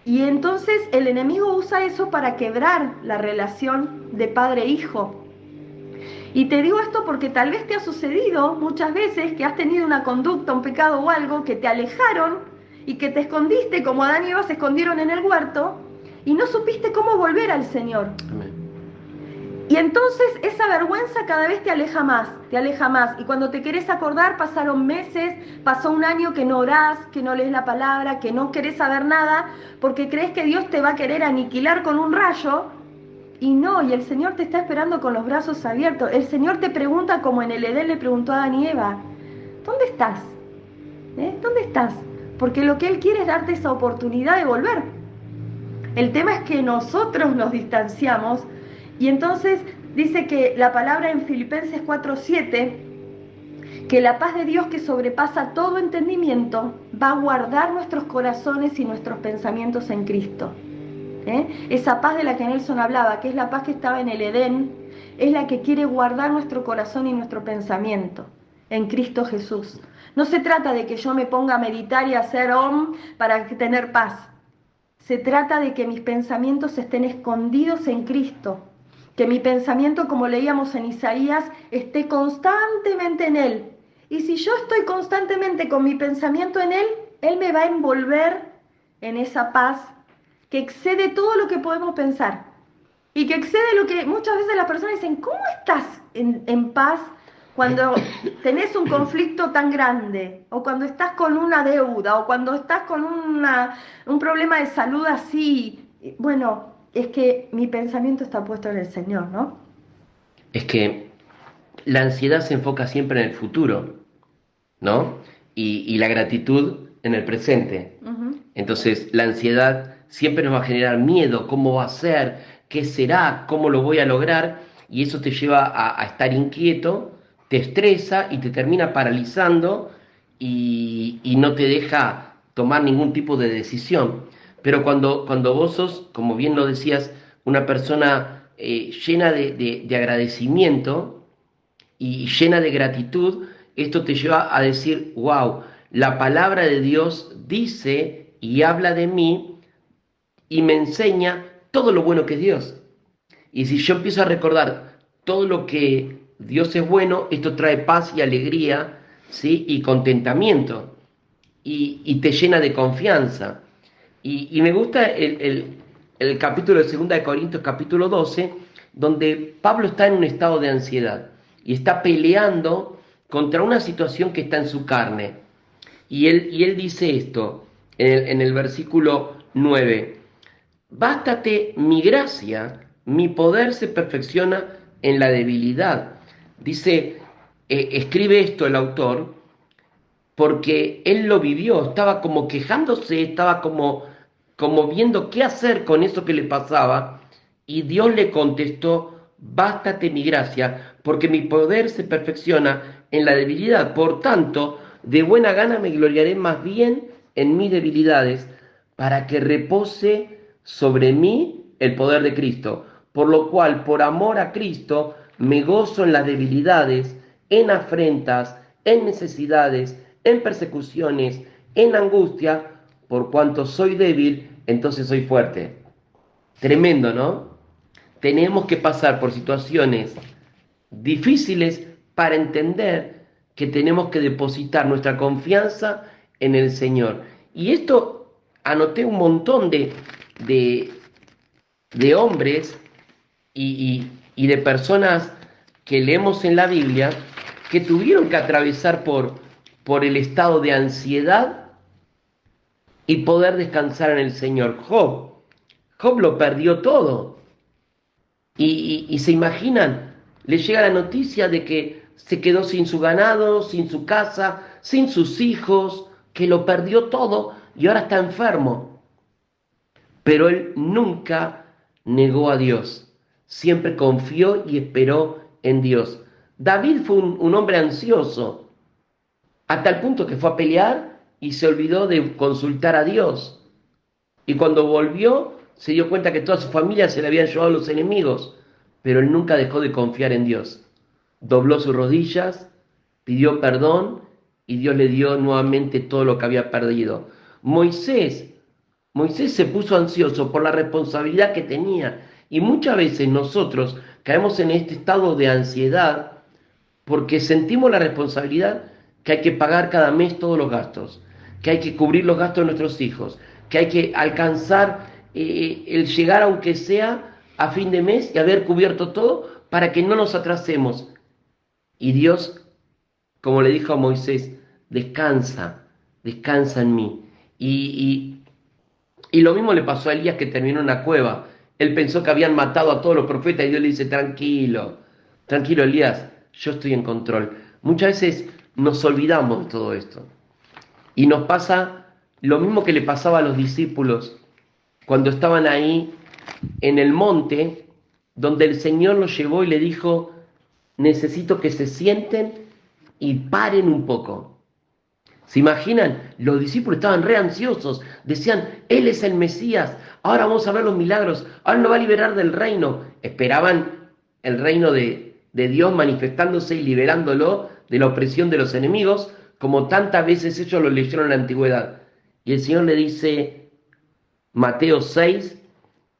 Y entonces el enemigo usa eso para quebrar la relación de padre-hijo. Y te digo esto porque tal vez te ha sucedido muchas veces que has tenido una conducta, un pecado o algo que te alejaron y que te escondiste como Adán y Eva se escondieron en el huerto y no supiste cómo volver al Señor. Amén. Y entonces esa vergüenza cada vez te aleja más, te aleja más. Y cuando te querés acordar, pasaron meses, pasó un año que no orás, que no lees la palabra, que no querés saber nada, porque crees que Dios te va a querer aniquilar con un rayo. Y no, y el Señor te está esperando con los brazos abiertos. El Señor te pregunta como en el Edén le preguntó a Adán y Eva, ¿Dónde estás? ¿Dónde estás? Porque lo que Él quiere es darte esa oportunidad de volver. El tema es que nosotros nos distanciamos y entonces dice que la palabra en Filipenses 4:7, que la paz de Dios que sobrepasa todo entendimiento va a guardar nuestros corazones y nuestros pensamientos en Cristo. Esa paz de la que Nelson hablaba, que es la paz que estaba en el Edén, es la que quiere guardar nuestro corazón y nuestro pensamiento en Cristo Jesús. No se trata de que yo me ponga a meditar y a hacer om para tener paz. Se trata de que mis pensamientos estén escondidos en Cristo, que mi pensamiento, como leíamos en Isaías, esté constantemente en Él. Y si yo estoy constantemente con mi pensamiento en Él, Él me va a envolver en esa paz que excede todo lo que podemos pensar y que excede lo que muchas veces las personas dicen. ¿Cómo estás en paz cuando tenés un conflicto tan grande, o cuando estás con una deuda, o cuando estás con un problema de salud así? Bueno, es que mi pensamiento está puesto en el Señor, ¿no? Es que la ansiedad se enfoca siempre en el futuro, ¿no? Y la gratitud en el presente. Uh-huh. Entonces, la ansiedad siempre nos va a generar miedo, cómo va a ser, qué será, cómo lo voy a lograr, y eso te lleva a estar inquieto, te estresa y te termina paralizando y no te deja tomar ningún tipo de decisión. Pero cuando vos sos, como bien lo decías, una persona llena de agradecimiento y llena de gratitud, esto te lleva a decir, wow, la palabra de Dios dice y habla de mí y me enseña todo lo bueno que es Dios. Y si yo empiezo a recordar todo lo que Dios es bueno, esto trae paz y alegría, ¿sí? Y contentamiento, y te llena de confianza. Y me gusta el capítulo de 2 de Corintios, capítulo 12, donde Pablo está en un estado de ansiedad y está peleando contra una situación que está en su carne. Y él dice esto en el versículo 9: bástate mi gracia, mi poder se perfecciona en la debilidad. Dice, escribe esto el autor, porque él lo vivió, estaba como quejándose, estaba como viendo qué hacer con eso que le pasaba, y Dios le contestó: bástate mi gracia, porque mi poder se perfecciona en la debilidad. Por tanto, de buena gana me gloriaré más bien en mis debilidades, para que repose sobre mí el poder de Cristo. Por lo cual, por amor a Cristo, me gozo en las debilidades, en afrentas, en necesidades, en persecuciones, en angustia, por cuanto soy débil, entonces soy fuerte. Tremendo, ¿no? Tenemos que pasar por situaciones difíciles para entender que tenemos que depositar nuestra confianza en el Señor. Y esto anoté un montón de, de hombres y de personas que leemos en la Biblia que tuvieron que atravesar por el estado de ansiedad y poder descansar en el Señor. Job lo perdió todo. Y se imaginan, le llega la noticia de que se quedó sin su ganado, sin su casa, sin sus hijos, que lo perdió todo y ahora está enfermo. Pero él nunca negó a Dios, siempre confió y esperó en Dios. David fue un hombre ansioso, hasta el punto que fue a pelear y se olvidó de consultar a Dios. Y cuando volvió, se dio cuenta que toda su familia se le habían llevado los enemigos, pero él nunca dejó de confiar en Dios. Dobló sus rodillas, pidió perdón y Dios le dio nuevamente todo lo que había perdido. Moisés se puso ansioso por la responsabilidad que tenía, y muchas veces nosotros caemos en este estado de ansiedad porque sentimos la responsabilidad que hay que pagar cada mes todos los gastos, que hay que cubrir los gastos de nuestros hijos, que hay que alcanzar el llegar aunque sea a fin de mes y haber cubierto todo para que no nos atrasemos. Y Dios, como le dijo a Moisés, descansa en mí. Y lo mismo le pasó a Elías, que terminó en una cueva. Él pensó que habían matado a todos los profetas y Dios le dice: tranquilo, tranquilo Elías, yo estoy en control. Muchas veces nos olvidamos de todo esto. Y nos pasa lo mismo que le pasaba a los discípulos cuando estaban ahí en el monte, donde el Señor los llevó y le dijo, necesito que se sienten y paren un poco. ¿Se imaginan? Los discípulos estaban re ansiosos, decían, Él es el Mesías, ahora vamos a ver los milagros, ahora nos va a liberar del reino. Esperaban el reino de Dios manifestándose y liberándolo de la opresión de los enemigos, como tantas veces ellos lo leyeron en la antigüedad. Y el Señor le dice, Mateo 6,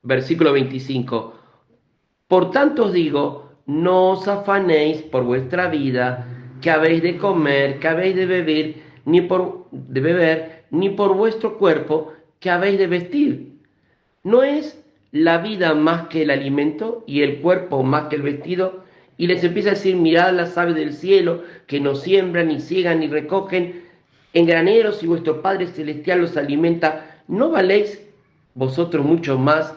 versículo 25, por tanto os digo, no os afanéis por vuestra vida, que habéis de comer, que habéis de beber, ni por vuestro cuerpo, que habéis de vestir. ¿No es la vida más que el alimento y el cuerpo más que el vestido? Y les empieza a decir, mirad las aves del cielo, que no siembran, ni ciegan, ni recogen en graneros, y vuestro Padre Celestial los alimenta. ¿No valéis vosotros mucho más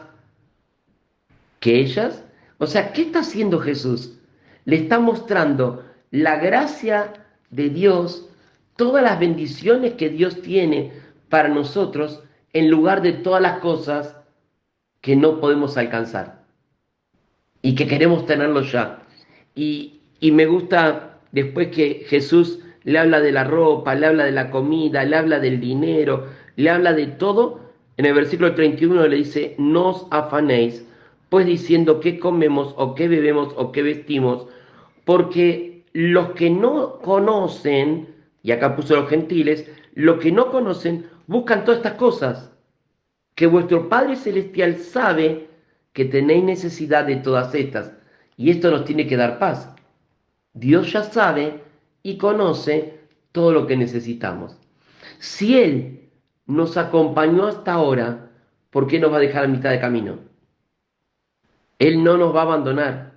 que ellas? O sea, ¿qué está haciendo Jesús? Le está mostrando la gracia de Dios, todas las bendiciones que Dios tiene para nosotros, en lugar de todas las cosas que no podemos alcanzar y que queremos tenerlo ya. Y me gusta después que Jesús le habla de la ropa, le habla de la comida, le habla del dinero, le habla de todo. En el versículo 31 le dice, no os afanéis, pues diciendo qué comemos o qué bebemos o qué vestimos, porque los que no conocen, y acá puso los gentiles, los que no conocen buscan todas estas cosas, que vuestro Padre Celestial sabe que tenéis necesidad de todas estas, y esto nos tiene que dar paz. Dios ya sabe y conoce todo lo que necesitamos. Si Él nos acompañó hasta ahora, ¿por qué nos va a dejar a mitad de camino? Él no nos va a abandonar,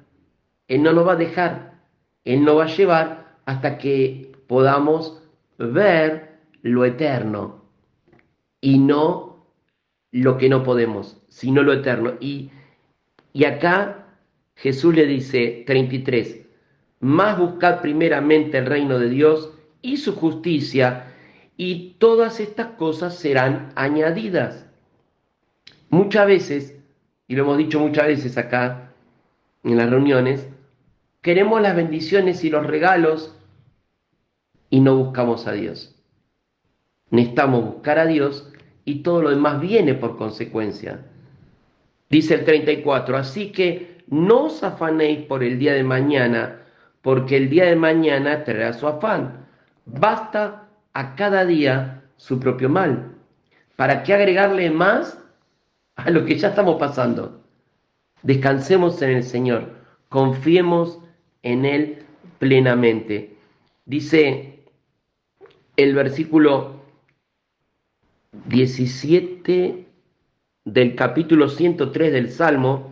Él no nos va a dejar, Él nos va a llevar hasta que podamos ver lo eterno y no lo que no podemos, sino lo eterno. Y acá Jesús le dice, 33, más buscad primeramente el reino de Dios y su justicia, y todas estas cosas serán añadidas. Muchas veces, y lo hemos dicho muchas veces acá en las reuniones, queremos las bendiciones y los regalos y no buscamos a Dios. Necesitamos buscar a Dios y todo lo demás viene por consecuencia. Dice el 34, así que no os afanéis por el día de mañana, porque el día de mañana traerá su afán. Basta a cada día su propio mal. ¿Para qué agregarle más a lo que ya estamos pasando? Descansemos en el Señor, confiemos en Él plenamente. Dice el versículo 17 del capítulo 103 del Salmo,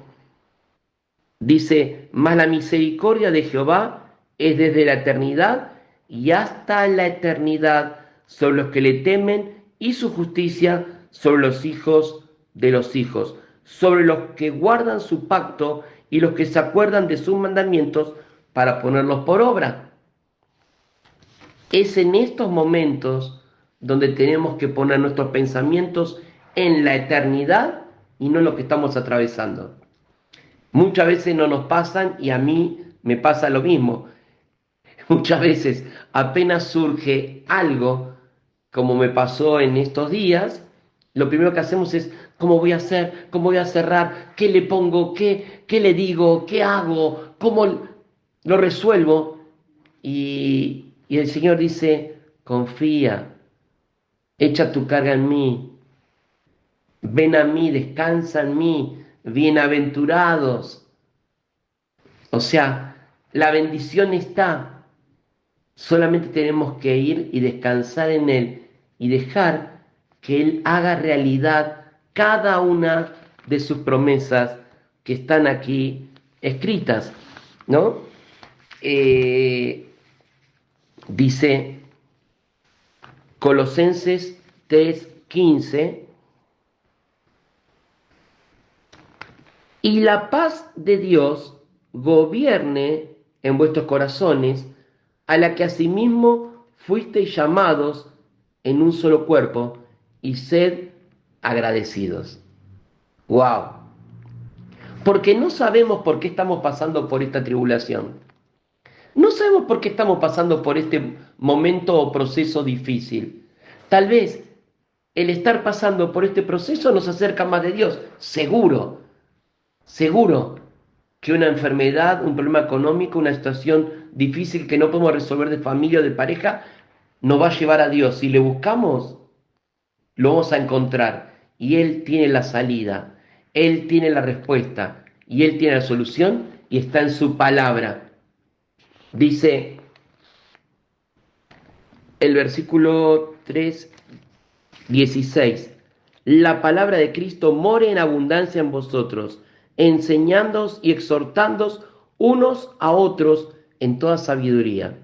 dice, mas la misericordia de Jehová es desde la eternidad y hasta la eternidad sobre los que le temen, y su justicia sobre los hijos de los hijos, sobre los que guardan su pacto y los que se acuerdan de sus mandamientos para ponerlos por obra. Es en estos momentos donde tenemos que poner nuestros pensamientos en la eternidad y no en lo que estamos atravesando. Muchas veces no nos pasan, y a mí me pasa lo mismo. Muchas veces apenas surge algo, como me pasó en estos días, lo primero que hacemos es, ¿cómo voy a hacer? ¿Cómo voy a cerrar? ¿Qué le pongo? ¿Qué le digo? ¿Qué hago? ¿Cómo lo resuelvo? Y el Señor dice, confía, echa tu carga en mí, ven a mí, descansa en mí, bienaventurados. O sea, la bendición está, solamente tenemos que ir y descansar en Él y dejar que Él haga realidad cada una de sus promesas que están aquí escritas, ¿no? Dice Colosenses 3:15, y la paz de Dios gobierne en vuestros corazones, a la que asimismo fuisteis llamados en un solo cuerpo y sed agradecidos. ¡Wow! Porque no sabemos por qué estamos pasando por esta tribulación. No sabemos por qué estamos pasando por este momento o proceso difícil. Tal vez el estar pasando por este proceso nos acerca más de Dios. Seguro, seguro que una enfermedad, un problema económico, una situación difícil que no podemos resolver de familia o de pareja, nos va a llevar a Dios. Si le buscamos, lo vamos a encontrar. Y Él tiene la salida, Él tiene la respuesta y Él tiene la solución y está en su palabra. Dice el versículo 3:16: la palabra de Cristo more en abundancia en vosotros, enseñándoos y exhortándoos unos a otros en toda sabiduría.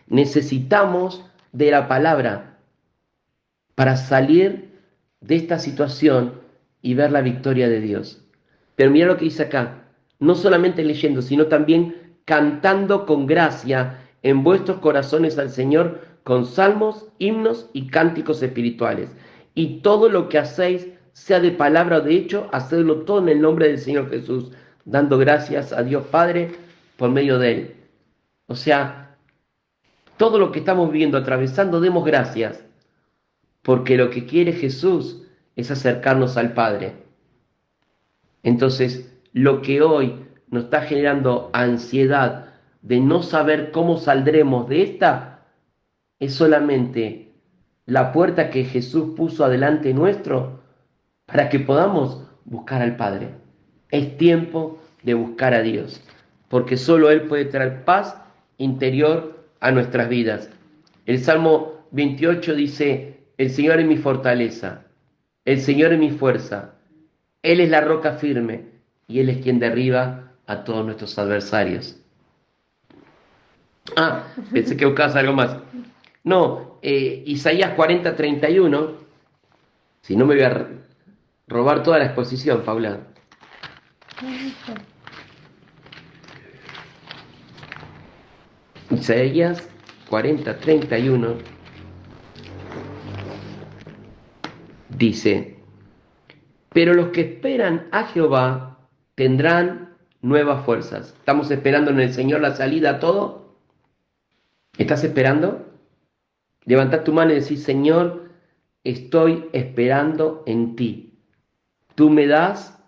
Necesitamos de la palabra para salir de esta situación y ver la victoria de Dios. Pero mira lo que dice acá, no solamente leyendo, sino también cantando con gracia en vuestros corazones al Señor con salmos, himnos y cánticos espirituales. Y todo lo que hacéis, sea de palabra o de hecho, hacedlo todo en el nombre del Señor Jesús, dando gracias a Dios Padre por medio de Él. O sea, todo lo que estamos viviendo, atravesando, demos gracias, porque lo que quiere Jesús es acercarnos al Padre. Entonces, lo que hoy nos está generando ansiedad de no saber cómo saldremos de esta, es solamente la puerta que Jesús puso adelante nuestro para que podamos buscar al Padre. Es tiempo de buscar a Dios, porque solo Él puede traer paz interior a nuestras vidas. El Salmo 28 dice: el Señor es mi fortaleza, el Señor es mi fuerza, Él es la roca firme y Él es quien derriba a todos nuestros adversarios. Pensé que buscabas algo más. No, Isaías 40:31, si no me voy a robar toda la exposición, Paula. Isaías 40:31 dice: pero los que esperan a Jehová tendrán nuevas fuerzas. ¿Estamos esperando en el Señor la salida a todo? ¿Estás esperando? Levanta tu mano y decís: Señor, estoy esperando en ti. Tú me das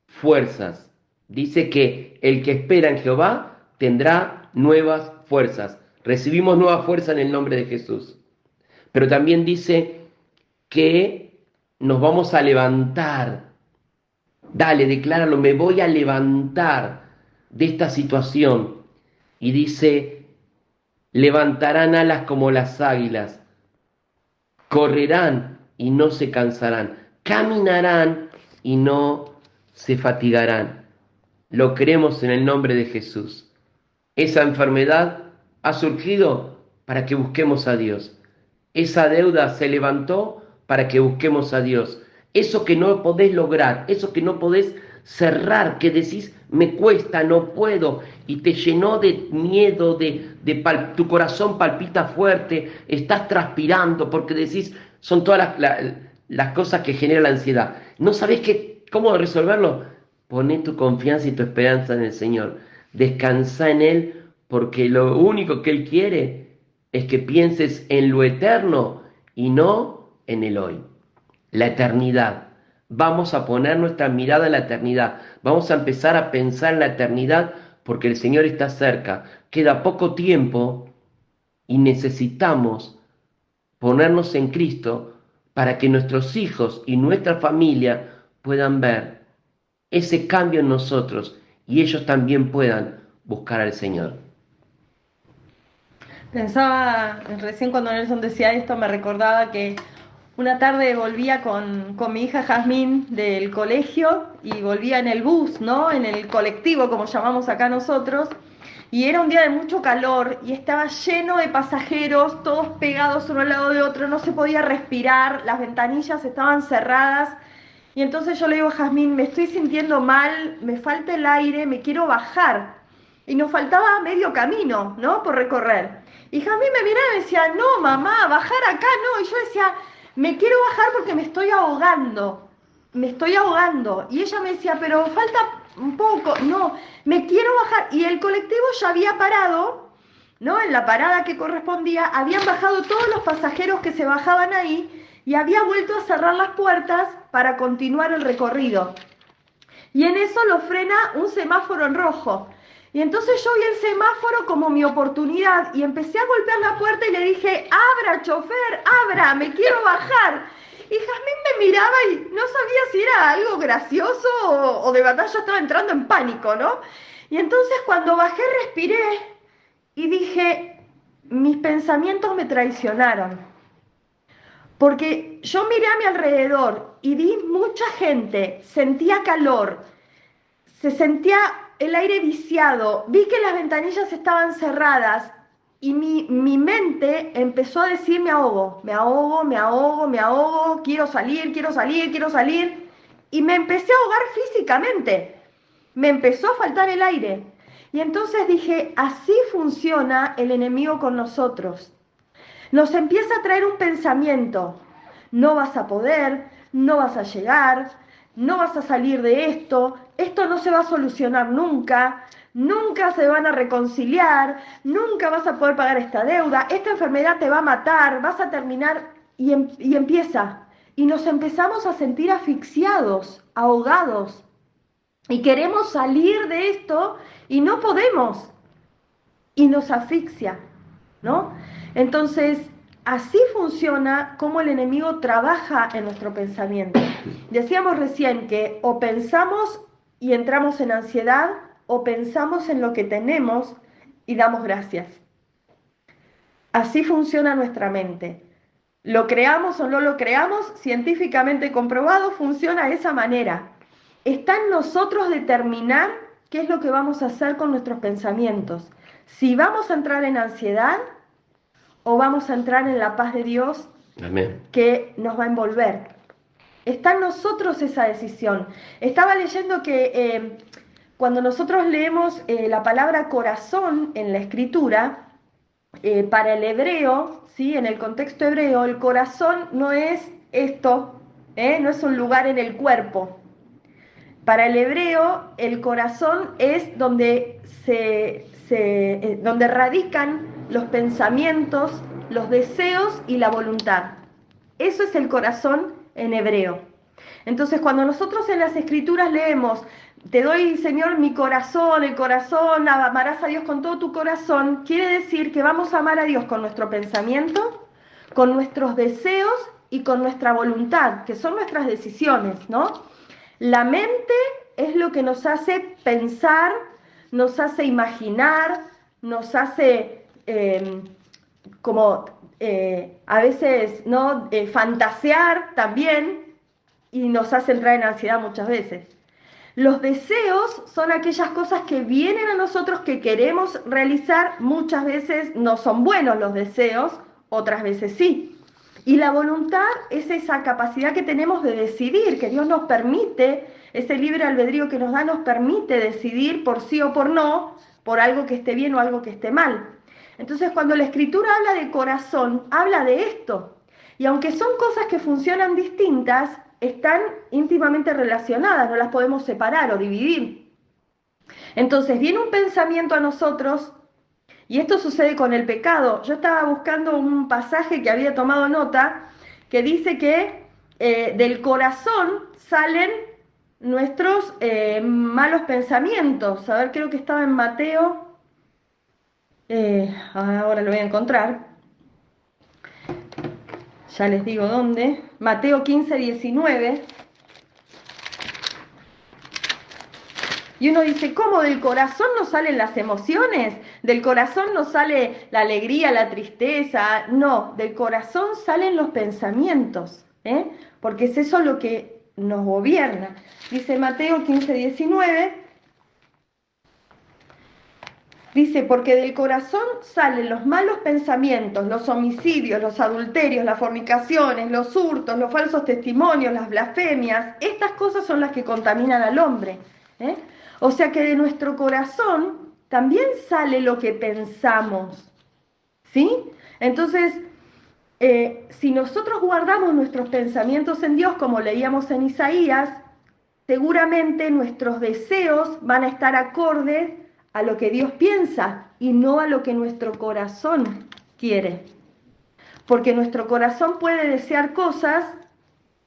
fuerzas. Dice que el que espera en Jehová tendrá nuevas fuerzas. Recibimos nueva fuerza en el nombre de Jesús. Pero también dice que nos vamos a levantar. Dale, decláralo: me voy a levantar de esta situación. Y dice: levantarán alas como las águilas, correrán y no se cansarán, caminarán y no se fatigarán. Lo creemos en el nombre de Jesús. Esa enfermedad ha surgido para que busquemos a Dios. Esa deuda se levantó para que busquemos a Dios. Eso que no podés lograr, eso que no podés cerrar, que decís: me cuesta, no puedo, y te llenó de miedo, tu corazón palpita fuerte, estás transpirando porque decís, son todas las cosas que generan la ansiedad. ¿No sabés cómo resolverlo? Poné tu confianza y tu esperanza en el Señor. Descansa en Él, porque lo único que Él quiere es que pienses en lo eterno y no en el hoy. La eternidad. Vamos a poner nuestra mirada en la eternidad. Vamos a empezar a pensar en la eternidad porque el Señor está cerca. Queda poco tiempo y necesitamos ponernos en Cristo para que nuestros hijos y nuestra familia puedan ver ese cambio en nosotros y ellos también puedan buscar al Señor. Pensaba, recién cuando Nelson decía esto, me recordaba que una tarde volvía con mi hija Jazmín del colegio y volvía en el bus, ¿no? En el colectivo, como llamamos acá nosotros, y era un día de mucho calor y estaba lleno de pasajeros, todos pegados uno al lado de otro, no se podía respirar, las ventanillas estaban cerradas. Y entonces yo le digo a Jazmín: me estoy sintiendo mal, me falta el aire, me quiero bajar. Y nos faltaba medio camino, ¿no? Por recorrer. Y Jazmín me miraba y me decía, no, mamá, bajar acá no. Y yo decía, me quiero bajar porque me estoy ahogando. Me estoy ahogando. Y ella me decía, pero falta un poco. No, me quiero bajar. Y el colectivo ya había parado, ¿no? En la parada que correspondía, habían bajado todos los pasajeros que se bajaban ahí y había vuelto a cerrar las puertas para continuar el recorrido. Y en eso lo frena un semáforo en rojo. Y entonces yo vi el semáforo como mi oportunidad y empecé a golpear la puerta y le dije, abra, chofer, abra, me quiero bajar. Y Jazmín me miraba y no sabía si era algo gracioso o de verdad yo estaba entrando en pánico, ¿no? Y entonces cuando bajé respiré y dije, mis pensamientos me traicionaron. Porque yo miré a mi alrededor y vi mucha gente, sentía calor, se sentía el aire viciado, vi que las ventanillas estaban cerradas y mi mente empezó a decir me ahogo, me ahogo, me ahogo, me ahogo, quiero salir, quiero salir, quiero salir. Y me empecé a ahogar físicamente, me empezó a faltar el aire. Y entonces dije, así funciona el enemigo con nosotros. Nos empieza a traer un pensamiento, no vas a poder, no vas a llegar, no vas a salir de esto no se va a solucionar nunca, nunca se van a reconciliar, nunca vas a poder pagar esta deuda, esta enfermedad te va a matar, vas a terminar y empieza. Y nos empezamos a sentir asfixiados, ahogados, y queremos salir de esto y no podemos, y nos asfixia, ¿no? Entonces, así funciona cómo el enemigo trabaja en nuestro pensamiento. Decíamos recién que o pensamos y entramos en ansiedad, o pensamos en lo que tenemos y damos gracias. Así funciona nuestra mente. Lo creamos o no lo creamos, científicamente comprobado, funciona de esa manera. Está en nosotros determinar qué es lo que vamos a hacer con nuestros pensamientos. Si vamos a entrar en ansiedad o vamos a entrar en la paz de Dios. Amén. Que nos va a envolver. Está en nosotros esa decisión. Estaba leyendo que cuando nosotros leemos la palabra corazón en la escritura, para el hebreo, ¿sí? En el contexto hebreo, el corazón no es esto, no es un lugar en el cuerpo. Para el hebreo, el corazón es donde donde radican los pensamientos, los deseos y la voluntad. Eso es el corazón en hebreo. Entonces, cuando nosotros en las escrituras leemos, te doy, Señor, mi corazón, el corazón, amarás a Dios con todo tu corazón, quiere decir que vamos a amar a Dios con nuestro pensamiento, con nuestros deseos y con nuestra voluntad, que son nuestras decisiones, ¿no? La mente es lo que nos hace pensar, nos hace imaginar, nos hace a veces, ¿no? Fantasear también, y nos hace entrar en ansiedad muchas veces. Los deseos son aquellas cosas que vienen a nosotros que queremos realizar. Muchas veces no son buenos los deseos, otras veces sí. Y la voluntad es esa capacidad que tenemos de decidir, que Dios nos permite, ese libre albedrío que nos da, nos permite decidir por sí o por no, por algo que esté bien o algo que esté mal. Entonces, cuando la Escritura habla de corazón, habla de esto. Y aunque son cosas que funcionan distintas, están íntimamente relacionadas, no las podemos separar o dividir. Entonces, viene un pensamiento a nosotros, y esto sucede con el pecado. Yo estaba buscando un pasaje que había tomado nota, que dice que del corazón salen nuestros malos pensamientos. A ver, creo que estaba en Mateo, ahora lo voy a encontrar, ya les digo dónde, Mateo 15:19. Y uno dice, ¿cómo del corazón no salen las emociones? ¿Del corazón no sale la alegría, la tristeza? No, del corazón salen los pensamientos, porque es eso lo que nos gobierna. Dice Mateo 15:19, dice, porque del corazón salen los malos pensamientos, los homicidios, los adulterios, las fornicaciones, los hurtos, los falsos testimonios, las blasfemias. Estas cosas son las que contaminan al hombre, O sea que de nuestro corazón también sale lo que pensamos, ¿sí? Entonces, si nosotros guardamos nuestros pensamientos en Dios, como leíamos en Isaías, seguramente nuestros deseos van a estar acordes a lo que Dios piensa y no a lo que nuestro corazón quiere. Porque nuestro corazón puede desear cosas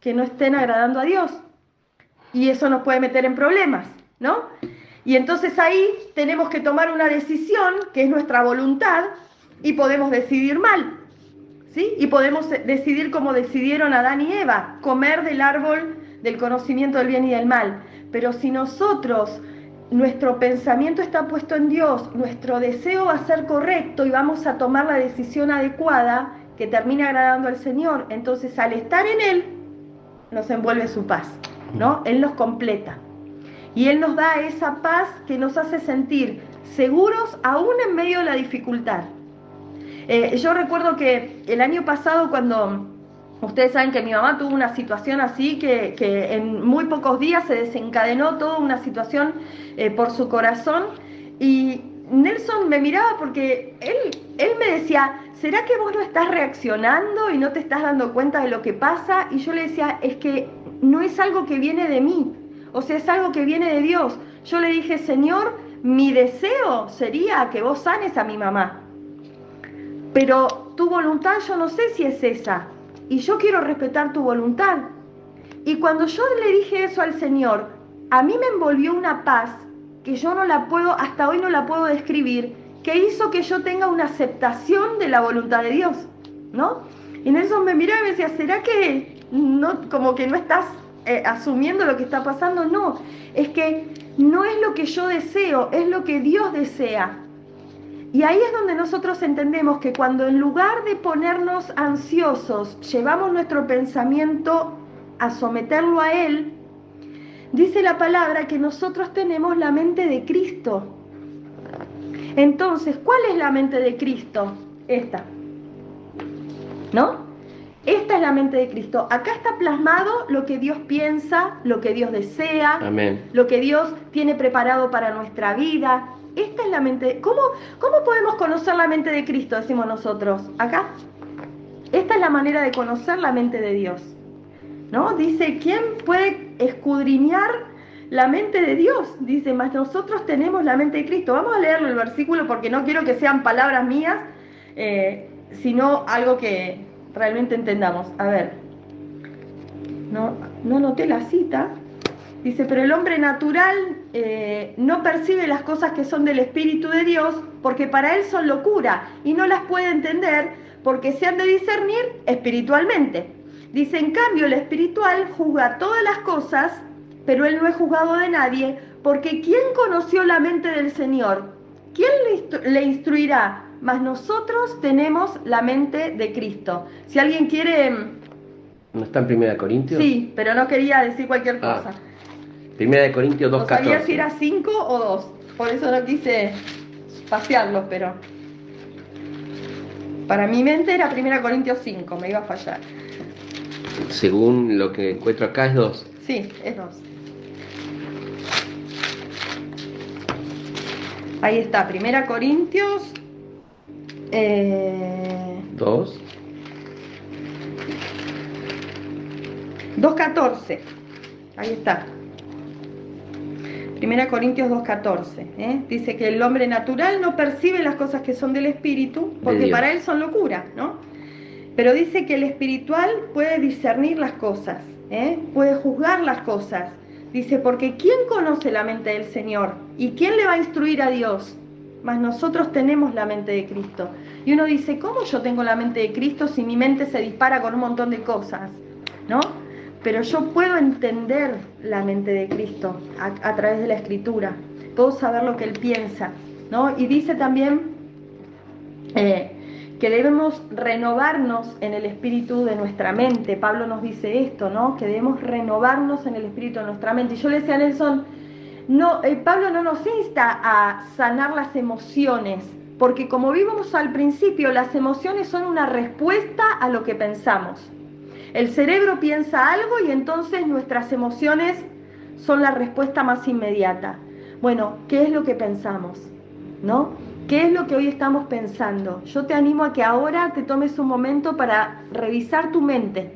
que no estén agradando a Dios y eso nos puede meter en problemas, ¿no? Y entonces ahí tenemos que tomar una decisión que es nuestra voluntad y podemos decidir mal, ¿sí? Y podemos decidir como decidieron Adán y Eva, comer del árbol del conocimiento del bien y del mal. Pero si nosotros, nuestro pensamiento está puesto en Dios, nuestro deseo va a ser correcto y vamos a tomar la decisión adecuada que termine agradando al Señor, entonces al estar en Él, nos envuelve su paz, ¿no? Él nos completa. Y Él nos da esa paz que nos hace sentir seguros aún en medio de la dificultad. Yo recuerdo que el año pasado cuando, ustedes saben que mi mamá tuvo una situación así, que en muy pocos días se desencadenó toda una situación por su corazón, y Nelson me miraba porque él me decía, ¿será que vos no estás reaccionando y no te estás dando cuenta de lo que pasa? Y yo le decía, es que no es algo que viene de mí, o sea, es algo que viene de Dios. Yo le dije, Señor, mi deseo sería que vos sanes a mi mamá, pero tu voluntad yo no sé si es esa, y yo quiero respetar tu voluntad. Y cuando yo le dije eso al Señor, a mí me envolvió una paz que yo no la puedo, hasta hoy no la puedo describir, que hizo que yo tenga una aceptación de la voluntad de Dios, ¿no? Y Nelson me miraba y me decía, ¿será que no, como que no estás asumiendo lo que está pasando? No, es que no es lo que yo deseo, es lo que Dios desea. Y ahí es donde nosotros entendemos que cuando en lugar de ponernos ansiosos, llevamos nuestro pensamiento a someterlo a Él, dice la palabra que nosotros tenemos la mente de Cristo. Entonces, ¿cuál es la mente de Cristo? Esta, ¿no? Esta es la mente de Cristo. Acá está plasmado lo que Dios piensa, lo que Dios desea, Amén. lo que Dios tiene preparado para nuestra vida. Esta es la mente. ¿Cómo podemos conocer la mente de Cristo? Decimos nosotros. Acá. Esta es la manera de conocer la mente de Dios, ¿no? Dice, ¿quién puede escudriñar la mente de Dios? Dice, mas nosotros tenemos la mente de Cristo. Vamos a leerlo el versículo porque no quiero que sean palabras mías, sino algo que realmente entendamos. A ver, no noté la cita. Dice, pero el hombre natural no percibe las cosas que son del Espíritu de Dios porque para él son locura y no las puede entender porque se han de discernir espiritualmente. Dice, en cambio, el espiritual juzga todas las cosas, pero él no es juzgado de nadie, porque ¿quién conoció la mente del Señor? ¿Quién le instruirá? Mas nosotros tenemos la mente de Cristo. Si alguien quiere... ¿No está en 1 Corintios? Sí, pero no quería decir cualquier cosa. 1 Corintios 2:14. No sabía si era 5 o 2, por eso no quise pasearlos, pero... Para mi mente era 1 Corintios 5, me iba a fallar. Según lo que encuentro acá es 2. Sí, es 2. Ahí está, 1 Corintios 2. 2:14. Ahí está. 1 Corintios 2:14. Dice que el hombre natural no percibe las cosas que son del espíritu, porque para él son locura, ¿no? Pero dice que el espiritual puede discernir las cosas, puede juzgar las cosas. Dice, porque ¿quién conoce la mente del Señor? ¿Y quién le va a instruir a Dios? Mas nosotros tenemos la mente de Cristo. Y uno dice, ¿cómo yo tengo la mente de Cristo si mi mente se dispara con un montón de cosas? ¿No? Pero yo puedo entender la mente de Cristo a través de la Escritura. Puedo saber lo que Él piensa, ¿no? Y dice también que debemos renovarnos en el espíritu de nuestra mente. Pablo nos dice esto, ¿no? Que debemos renovarnos en el espíritu de nuestra mente. Y yo le decía a Nelson, Pablo no nos insta a sanar las emociones, porque como vimos al principio, las emociones son una respuesta a lo que pensamos. El cerebro piensa algo y entonces nuestras emociones son la respuesta más inmediata. Bueno, ¿qué es lo que pensamos? ¿No? ¿Qué es lo que hoy estamos pensando? Yo te animo a que ahora te tomes un momento para revisar tu mente.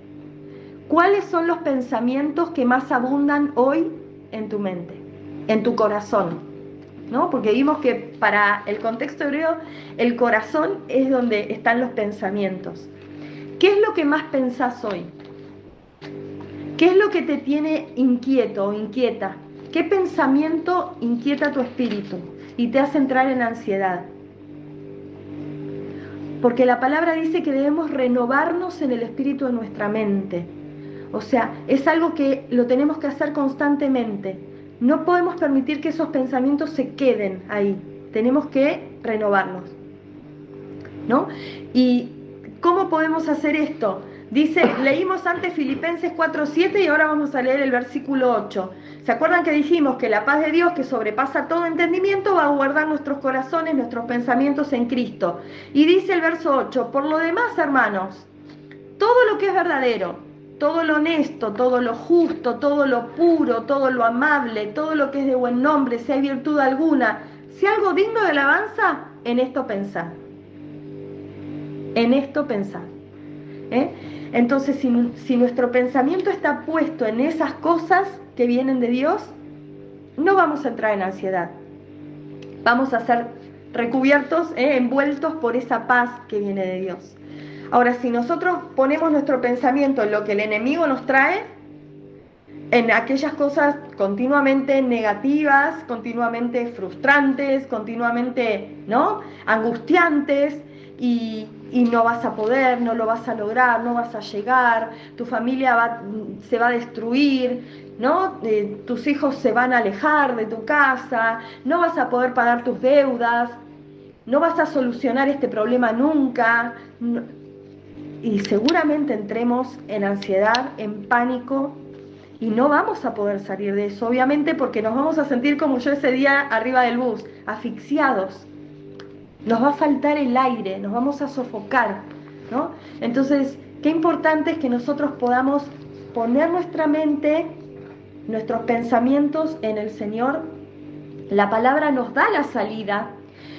¿Cuáles son los pensamientos que más abundan hoy en tu mente, en tu corazón? ¿No? Porque vimos que para el contexto hebreo, el corazón es donde están los pensamientos. ¿Qué es lo que más pensás hoy? ¿Qué es lo que te tiene inquieto o inquieta? ¿Qué pensamiento inquieta tu espíritu y te hace entrar en ansiedad? Porque la palabra dice que debemos renovarnos en el espíritu de nuestra mente. O sea, es algo que lo tenemos que hacer constantemente. No podemos permitir que esos pensamientos se queden ahí. Tenemos que renovarlos, ¿no? ¿Y cómo podemos hacer esto? Dice, leímos antes Filipenses 4:7 y ahora vamos a leer el versículo 8. ¿Se acuerdan que dijimos que la paz de Dios, que sobrepasa todo entendimiento, va a guardar nuestros corazones, nuestros pensamientos en Cristo? Y dice el verso 8, por lo demás, hermanos, todo lo que es verdadero, todo lo honesto, todo lo justo, todo lo puro, todo lo amable, todo lo que es de buen nombre, si hay virtud alguna, si algo digno de alabanza, en esto pensad. En esto pensad. Entonces, si nuestro pensamiento está puesto en esas cosas que vienen de Dios, no vamos a entrar en ansiedad. Vamos a ser recubiertos, envueltos por esa paz que viene de Dios. Ahora, si nosotros ponemos nuestro pensamiento en lo que el enemigo nos trae, en aquellas cosas continuamente negativas, continuamente frustrantes, continuamente, ¿no?, angustiantes, y no vas a poder, no lo vas a lograr, no vas a llegar, tu familia se va a destruir, ¿no? Tus hijos se van a alejar de tu casa, no vas a poder pagar tus deudas, no vas a solucionar este problema nunca, y seguramente entremos en ansiedad, en pánico, y no vamos a poder salir de eso, obviamente, porque nos vamos a sentir como yo ese día arriba del bus, asfixiados. Nos va a faltar el aire, nos vamos a sofocar, ¿no? Entonces, qué importante es que nosotros podamos poner nuestra mente, nuestros pensamientos en el Señor. La palabra nos da la salida,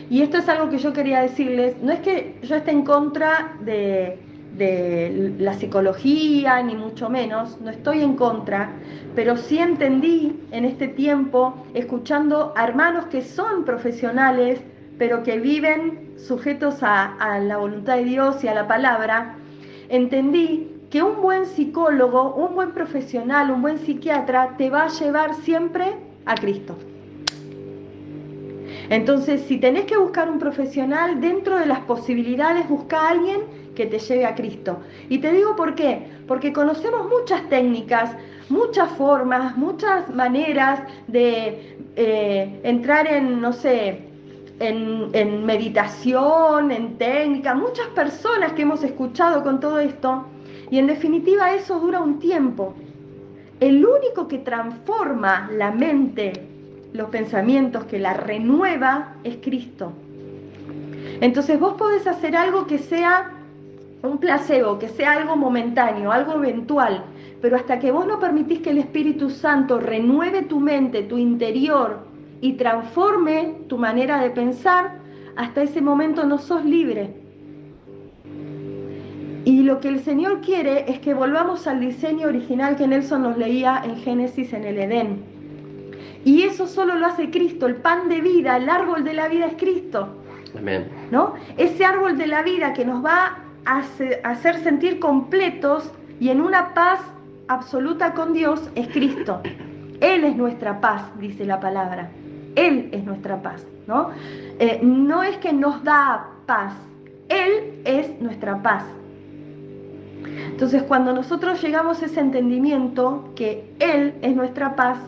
y esto es algo que yo quería decirles. No es que yo esté en contra de la psicología, ni mucho menos, no estoy en contra, pero sí entendí en este tiempo, escuchando a hermanos que son profesionales, pero que viven sujetos a la voluntad de Dios y a la palabra, entendí que un buen psicólogo, un buen profesional, un buen psiquiatra te va a llevar siempre a Cristo. Entonces, si tenés que buscar un profesional, dentro de las posibilidades, busca a alguien que te lleve a Cristo. Y te digo por qué, porque conocemos muchas técnicas, muchas formas, muchas maneras de entrar en, no sé, en meditación, en técnica, muchas personas que hemos escuchado con todo esto, y en definitiva eso dura un tiempo. El único que transforma la mente, los pensamientos, que la renueva, es Cristo. Entonces vos podés hacer algo que sea un placebo, que sea algo momentáneo, algo eventual, pero hasta que vos no permitís que el Espíritu Santo renueve tu mente, tu interior, y transforme tu manera de pensar, hasta ese momento no sos libre. Y lo que el Señor quiere es que volvamos al diseño original que Nelson nos leía en Génesis, en el Edén. Y eso solo lo hace Cristo. El pan de vida, el árbol de la vida es Cristo. Amén. ¿No? Ese árbol de la vida que nos va a hacer sentir completos y en una paz absoluta con Dios es Cristo. Él es nuestra paz, dice la palabra. Él es nuestra paz, ¿no? No es que nos da paz, Él es nuestra paz. Entonces, cuando nosotros llegamos a ese entendimiento que Él es nuestra paz,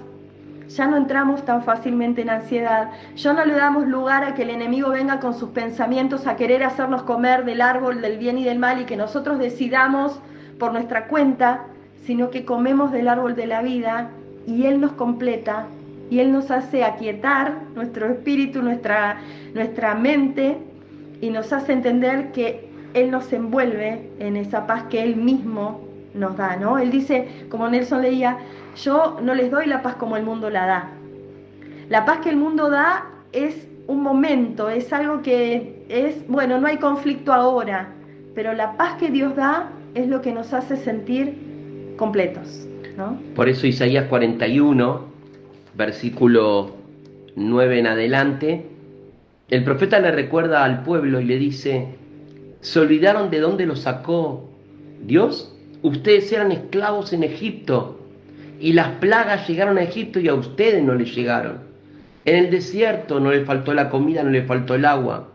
ya no entramos tan fácilmente en ansiedad, ya no le damos lugar a que el enemigo venga con sus pensamientos a querer hacernos comer del árbol del bien y del mal y que nosotros decidamos por nuestra cuenta, sino que comemos del árbol de la vida y Él nos completa y Él nos hace aquietar nuestro espíritu, nuestra mente, y nos hace entender que Él nos envuelve en esa paz que Él mismo nos da, ¿no? Él dice, como Nelson leía, yo no les doy la paz como el mundo la da. La paz que el mundo da es un momento, es algo que es, bueno, no hay conflicto ahora, pero la paz que Dios da es lo que nos hace sentir completos, ¿no? Por eso Isaías 41, versículo 9 en adelante, el profeta le recuerda al pueblo y le dice: ¿se olvidaron de dónde los sacó Dios? Ustedes eran esclavos en Egipto y las plagas llegaron a Egipto y a ustedes no les llegaron. En el desierto no les faltó la comida, no les faltó el agua.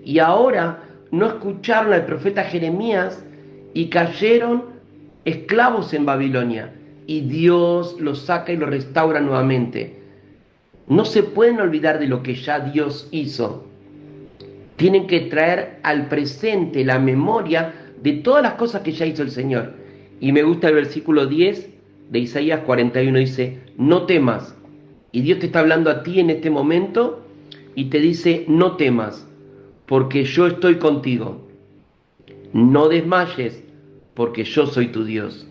Y ahora no escucharon al profeta Jeremías y cayeron esclavos en Babilonia. Y Dios los saca y los restaura nuevamente. No se pueden olvidar de lo que ya Dios hizo. Tienen que traer al presente la memoria de todas las cosas que ya hizo el Señor. Y me gusta el versículo 10 de Isaías 41, dice: no temas. Y Dios te está hablando a ti en este momento y te dice: no temas, porque yo estoy contigo. No desmayes, porque yo soy tu Dios.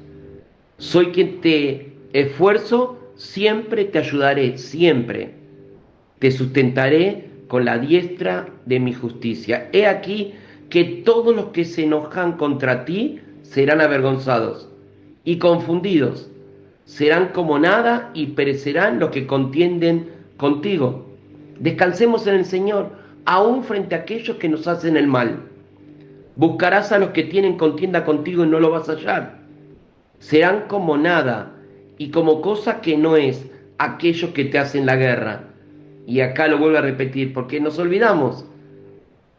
Soy quien te esfuerzo, siempre te ayudaré, siempre. Te sustentaré con la diestra de mi justicia. He aquí que todos los que se enojan contra ti serán avergonzados y confundidos. Serán como nada y perecerán los que contienden contigo. Descansemos en el Señor, aún frente a aquellos que nos hacen el mal. Buscarás a los que tienen contienda contigo y no lo vas a hallar. Serán como nada y como cosa que no es aquellos que te hacen la guerra. Y acá lo vuelvo a repetir, porque nos olvidamos.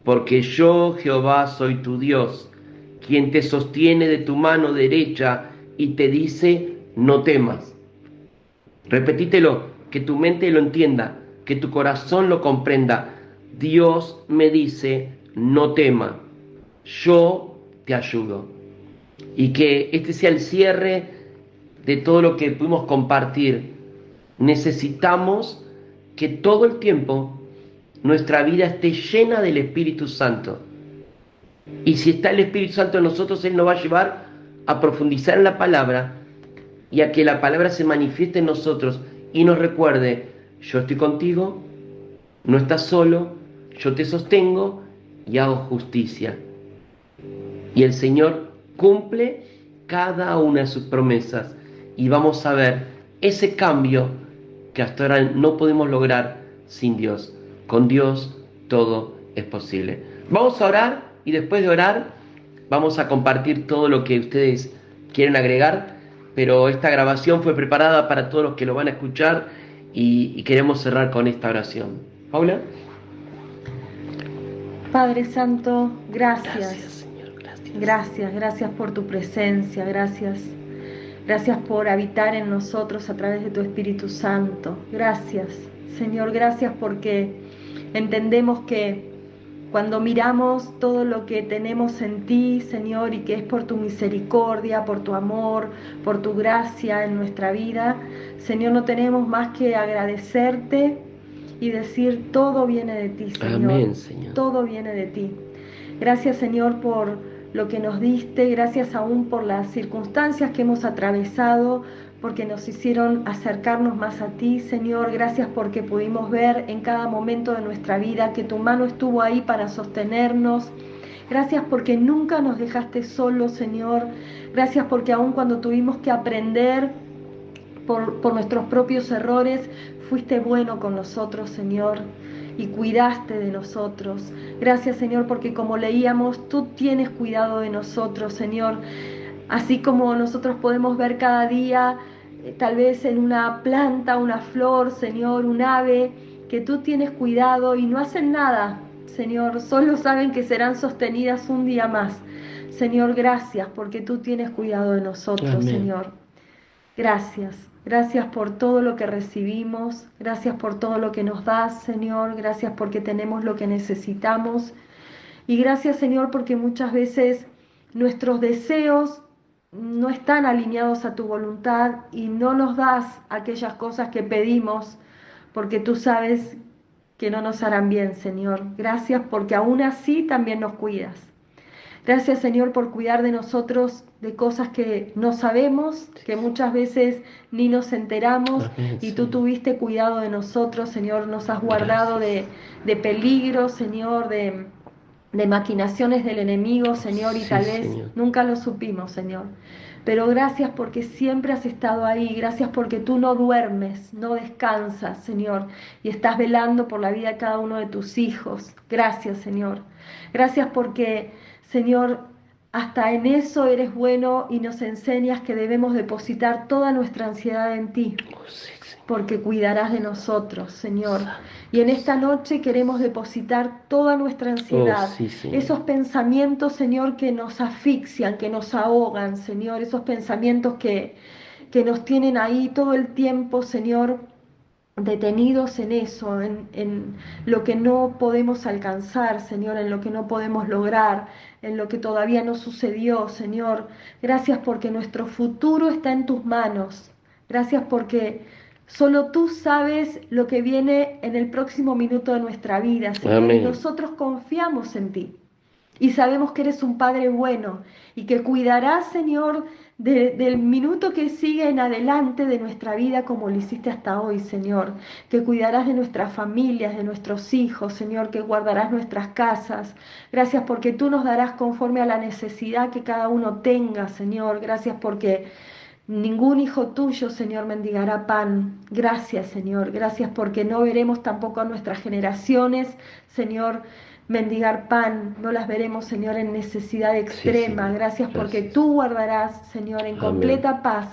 Porque yo, Jehová, soy tu Dios, quien te sostiene de tu mano derecha y te dice: no temas. Repetítelo, que tu mente lo entienda, que tu corazón lo comprenda. Dios me dice: no tema, yo te ayudo. Y que este sea el cierre de todo lo que pudimos compartir. Necesitamos que todo el tiempo nuestra vida esté llena del Espíritu Santo. Y si está el Espíritu Santo en nosotros, Él nos va a llevar a profundizar en la palabra y a que la palabra se manifieste en nosotros y nos recuerde: yo estoy contigo, no estás solo, yo te sostengo y hago justicia. Y el Señor cumple cada una de sus promesas y vamos a ver ese cambio que hasta ahora no podemos lograr sin Dios. Con Dios todo es posible. Vamos a orar y después de orar vamos a compartir todo lo que ustedes quieren agregar, pero esta grabación fue preparada para todos los que lo van a escuchar y queremos cerrar con esta oración. Paula. Padre Santo, gracias. Gracias, Señor, gracias. Gracias por tu presencia, gracias. Gracias por habitar en nosotros a través de tu Espíritu Santo. Gracias, Señor, gracias porque entendemos que cuando miramos todo lo que tenemos en ti, Señor, y que es por tu misericordia, por tu amor, por tu gracia en nuestra vida, Señor, no tenemos más que agradecerte y decir: todo viene de ti, Señor. Amén, Señor. Todo viene de ti. Gracias, Señor, por lo que nos diste, gracias aún por las circunstancias que hemos atravesado, porque nos hicieron acercarnos más a ti, Señor. Gracias porque pudimos ver en cada momento de nuestra vida que tu mano estuvo ahí para sostenernos. Gracias porque nunca nos dejaste solos, Señor. Gracias porque aún cuando tuvimos que aprender por nuestros propios errores, fuiste bueno con nosotros, Señor, y cuidaste de nosotros. Gracias, Señor, porque como leíamos, tú tienes cuidado de nosotros, Señor. Así como nosotros podemos ver cada día, tal vez en una planta, una flor, Señor, un ave, que tú tienes cuidado y no hacen nada, Señor, solo saben que serán sostenidas un día más. Señor, gracias porque tú tienes cuidado de nosotros, Amén. Señor. Gracias por todo lo que recibimos, gracias por todo lo que nos das, Señor, gracias porque tenemos lo que necesitamos y gracias, Señor, porque muchas veces nuestros deseos no están alineados a tu voluntad y no nos das aquellas cosas que pedimos porque tú sabes que no nos harán bien, Señor. Gracias porque aún así también nos cuidas. Gracias, Señor, por cuidar de nosotros de cosas que no sabemos, que muchas veces ni nos enteramos, Amén, y tú Señor. tuviste cuidado de nosotros, Señor, nos has guardado Gracias. de peligros, Señor, de maquinaciones del enemigo, Señor, y Sí, tal vez Señor. nunca lo supimos, Señor. Pero gracias porque siempre has estado ahí, gracias porque tú no duermes, no descansas, Señor, y estás velando por la vida de cada uno de tus hijos. Gracias, Señor. Gracias porque, Señor, hasta en eso eres bueno y nos enseñas que debemos depositar toda nuestra ansiedad en ti, Oh, sí, Señor. porque cuidarás de nosotros, Señor. Santo. Y en esta noche queremos depositar toda nuestra Oh, ansiedad, sí, Señor. esos pensamientos, Señor, que nos asfixian, que nos ahogan, Señor, esos pensamientos que nos tienen ahí todo el tiempo, Señor, detenidos en eso, en lo que no podemos alcanzar, Señor, en lo que no podemos lograr, en lo que todavía no sucedió, Señor. Gracias porque nuestro futuro está en tus manos. Gracias porque solo tú sabes lo que viene en el próximo minuto de nuestra vida, Señor, y Amén. nosotros confiamos en ti. Y sabemos que eres un Padre bueno y que cuidarás, Señor, del minuto que sigue en adelante de nuestra vida como lo hiciste hasta hoy, Señor. Que cuidarás de nuestras familias, de nuestros hijos, Señor, que guardarás nuestras casas. Gracias porque tú nos darás conforme a la necesidad que cada uno tenga, Señor. Gracias porque ningún hijo tuyo, Señor, mendigará pan. Gracias, Señor. Gracias porque no veremos tampoco a nuestras generaciones, Señor, mendigar pan. No las veremos, Señor, en necesidad Sí, extrema. Señor. Gracias porque Gracias. tú guardarás, Señor, en Amén. completa paz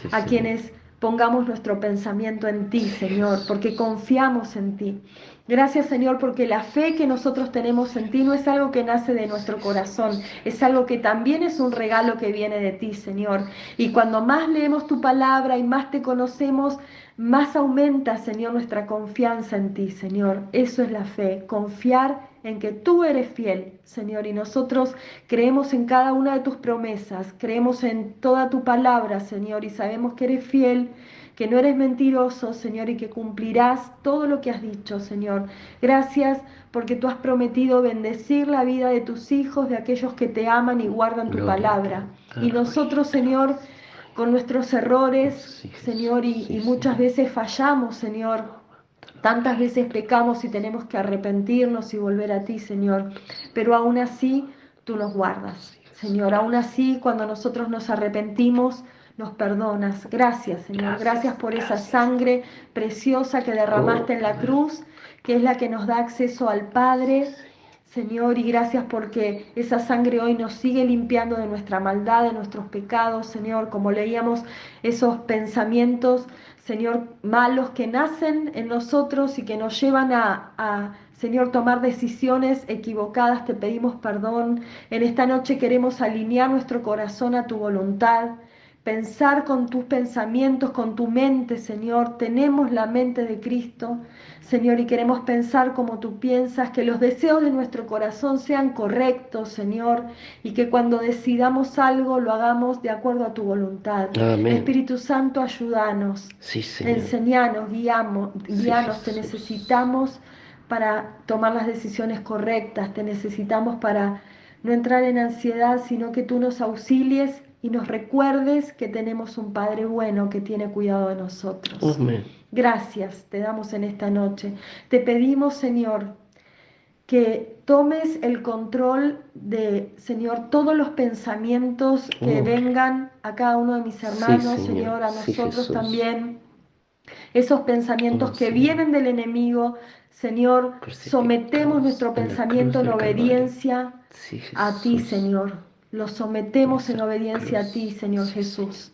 Sí, a Señor. quienes pongamos nuestro pensamiento en ti, Sí, Señor, porque Jesús. confiamos en ti. Gracias, Señor, porque la fe que nosotros tenemos en ti no es algo que nace de Sí, nuestro corazón, Jesús. es algo que también es un regalo que viene de ti, Señor. Y cuando más leemos tu palabra y más te conocemos, más aumenta, Señor, nuestra confianza en ti, Señor. Eso es la fe, confiar en que tú eres fiel, Señor, y nosotros creemos en cada una de tus promesas, creemos en toda tu palabra, Señor, y sabemos que eres fiel, que no eres mentiroso, Señor, y que cumplirás todo lo que has dicho, Señor. Gracias porque tú has prometido bendecir la vida de tus hijos, de aquellos que te aman y guardan tu Gloria a ti. palabra. Y Gloria nosotros, a ti. Señor, con nuestros Oh, errores, sí, Señor, Jesús. Sí, y muchas Señor. veces fallamos, Señor. Tantas veces pecamos y tenemos que arrepentirnos y volver a ti, Señor. Pero aún así, tú nos guardas, Sí, Jesús. Señor. Aún así, cuando nosotros nos arrepentimos, nos perdonas. Gracias, Señor. Gracias Gracias. por esa Gracias. sangre preciosa que Oh, derramaste en la amén. cruz, que es la que nos da acceso al Sí, Padre. Señor. Señor, y gracias porque esa sangre hoy nos sigue limpiando de nuestra maldad, de nuestros pecados, Señor, como leíamos esos pensamientos, Señor, malos que nacen en nosotros y que nos llevan Señor, tomar decisiones equivocadas. Te pedimos perdón. En esta noche queremos alinear nuestro corazón a tu voluntad, pensar con tus pensamientos, con tu mente, Señor. Tenemos la mente de Cristo, Señor, y queremos pensar como tú piensas, que los deseos de nuestro corazón sean correctos, Señor, y que cuando decidamos algo lo hagamos de acuerdo a tu voluntad. Amén. Espíritu Santo, ayúdanos, Sí, Señor. enseñanos, Sí, guíanos, te Jesús. necesitamos para tomar las decisiones correctas, te necesitamos para no entrar en ansiedad, sino que tú nos auxilies y nos recuerdes que tenemos un Padre bueno que tiene cuidado de nosotros. Amén. Gracias te damos en esta noche. Te pedimos, Señor, que tomes el control de, Señor, todos los pensamientos que Oh, vengan a cada uno de mis sí, hermanos, Señor. Señor, a Sí, nosotros Jesús. también. Esos pensamientos Oh, que Señor. vienen del enemigo, Señor, sometemos Crucificados nuestro en la cruz pensamiento en del Calvario. obediencia Sí, a ti, Jesús. Señor. Los En sometemos en esa obediencia a ti, cruz. Señor Sí, Señor. Jesús.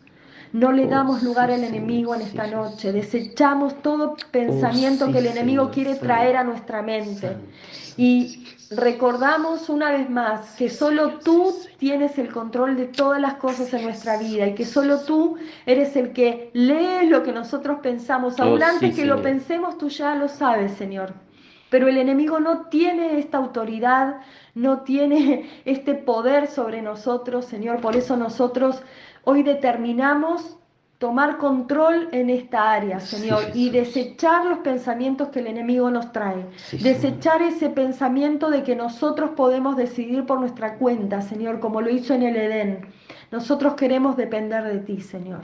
No le Oh, damos lugar sí, al Señor. enemigo en Sí, esta noche. Jesús. Desechamos todo Oh, pensamiento sí, que el enemigo Señor. quiere traer a Santo. nuestra mente. Santo, santo Y Dios. recordamos una vez más Sí, que solo Señor. Sí, tú Señor. tienes el control de todas las cosas Sí, en nuestra vida y que solo Jesús. tú eres el que lees lo que nosotros pensamos. Oh, Aún sí, antes que lo Señor. pensemos, tú ya lo sabes, Señor. Pero el enemigo no tiene esta autoridad, no tiene este poder sobre nosotros, Señor. Por eso nosotros hoy determinamos tomar control en esta área, Sí, Señor, y Jesús. desechar los pensamientos que el enemigo nos trae. Sí, Señor. Desechar ese pensamiento de que nosotros podemos decidir por nuestra cuenta, Señor, como lo hizo en el Edén. Nosotros queremos depender de ti, Señor.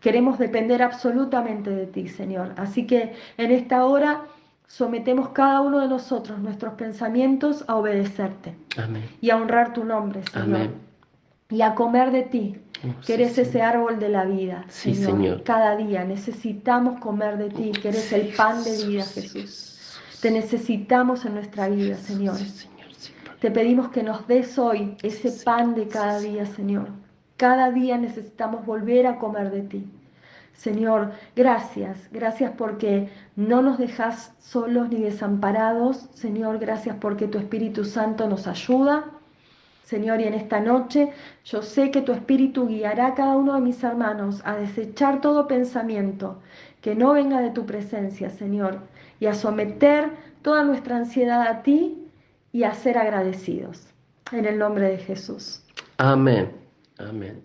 Queremos depender absolutamente de ti, Señor. Así que en esta hora sometemos cada uno de nosotros nuestros pensamientos a obedecerte Amén. y a honrar tu nombre, Señor. Amén. Y a comer de ti, Oh, que sí, eres ese Señor. árbol de la vida, Sí, Señor. Señor. Cada día necesitamos comer de ti, que eres Sí, el pan de vida, Jesús. Sí, Jesús. Jesús. Te necesitamos en nuestra Sí, vida, Jesús. Señor. Sí, Señor. Sí, Padre. Te pedimos que nos des hoy Sí, ese Señor. pan de Sí, cada Señor. día, Señor. Cada día necesitamos volver a comer de ti. Señor, gracias, gracias porque no nos dejas solos ni desamparados. Señor, gracias porque tu Espíritu Santo nos ayuda. Señor, y en esta noche yo sé que tu Espíritu guiará a cada uno de mis hermanos a desechar todo pensamiento que no venga de tu presencia, Señor, y a someter toda nuestra ansiedad a ti y a ser agradecidos. En el nombre de Jesús. Amén. Amén.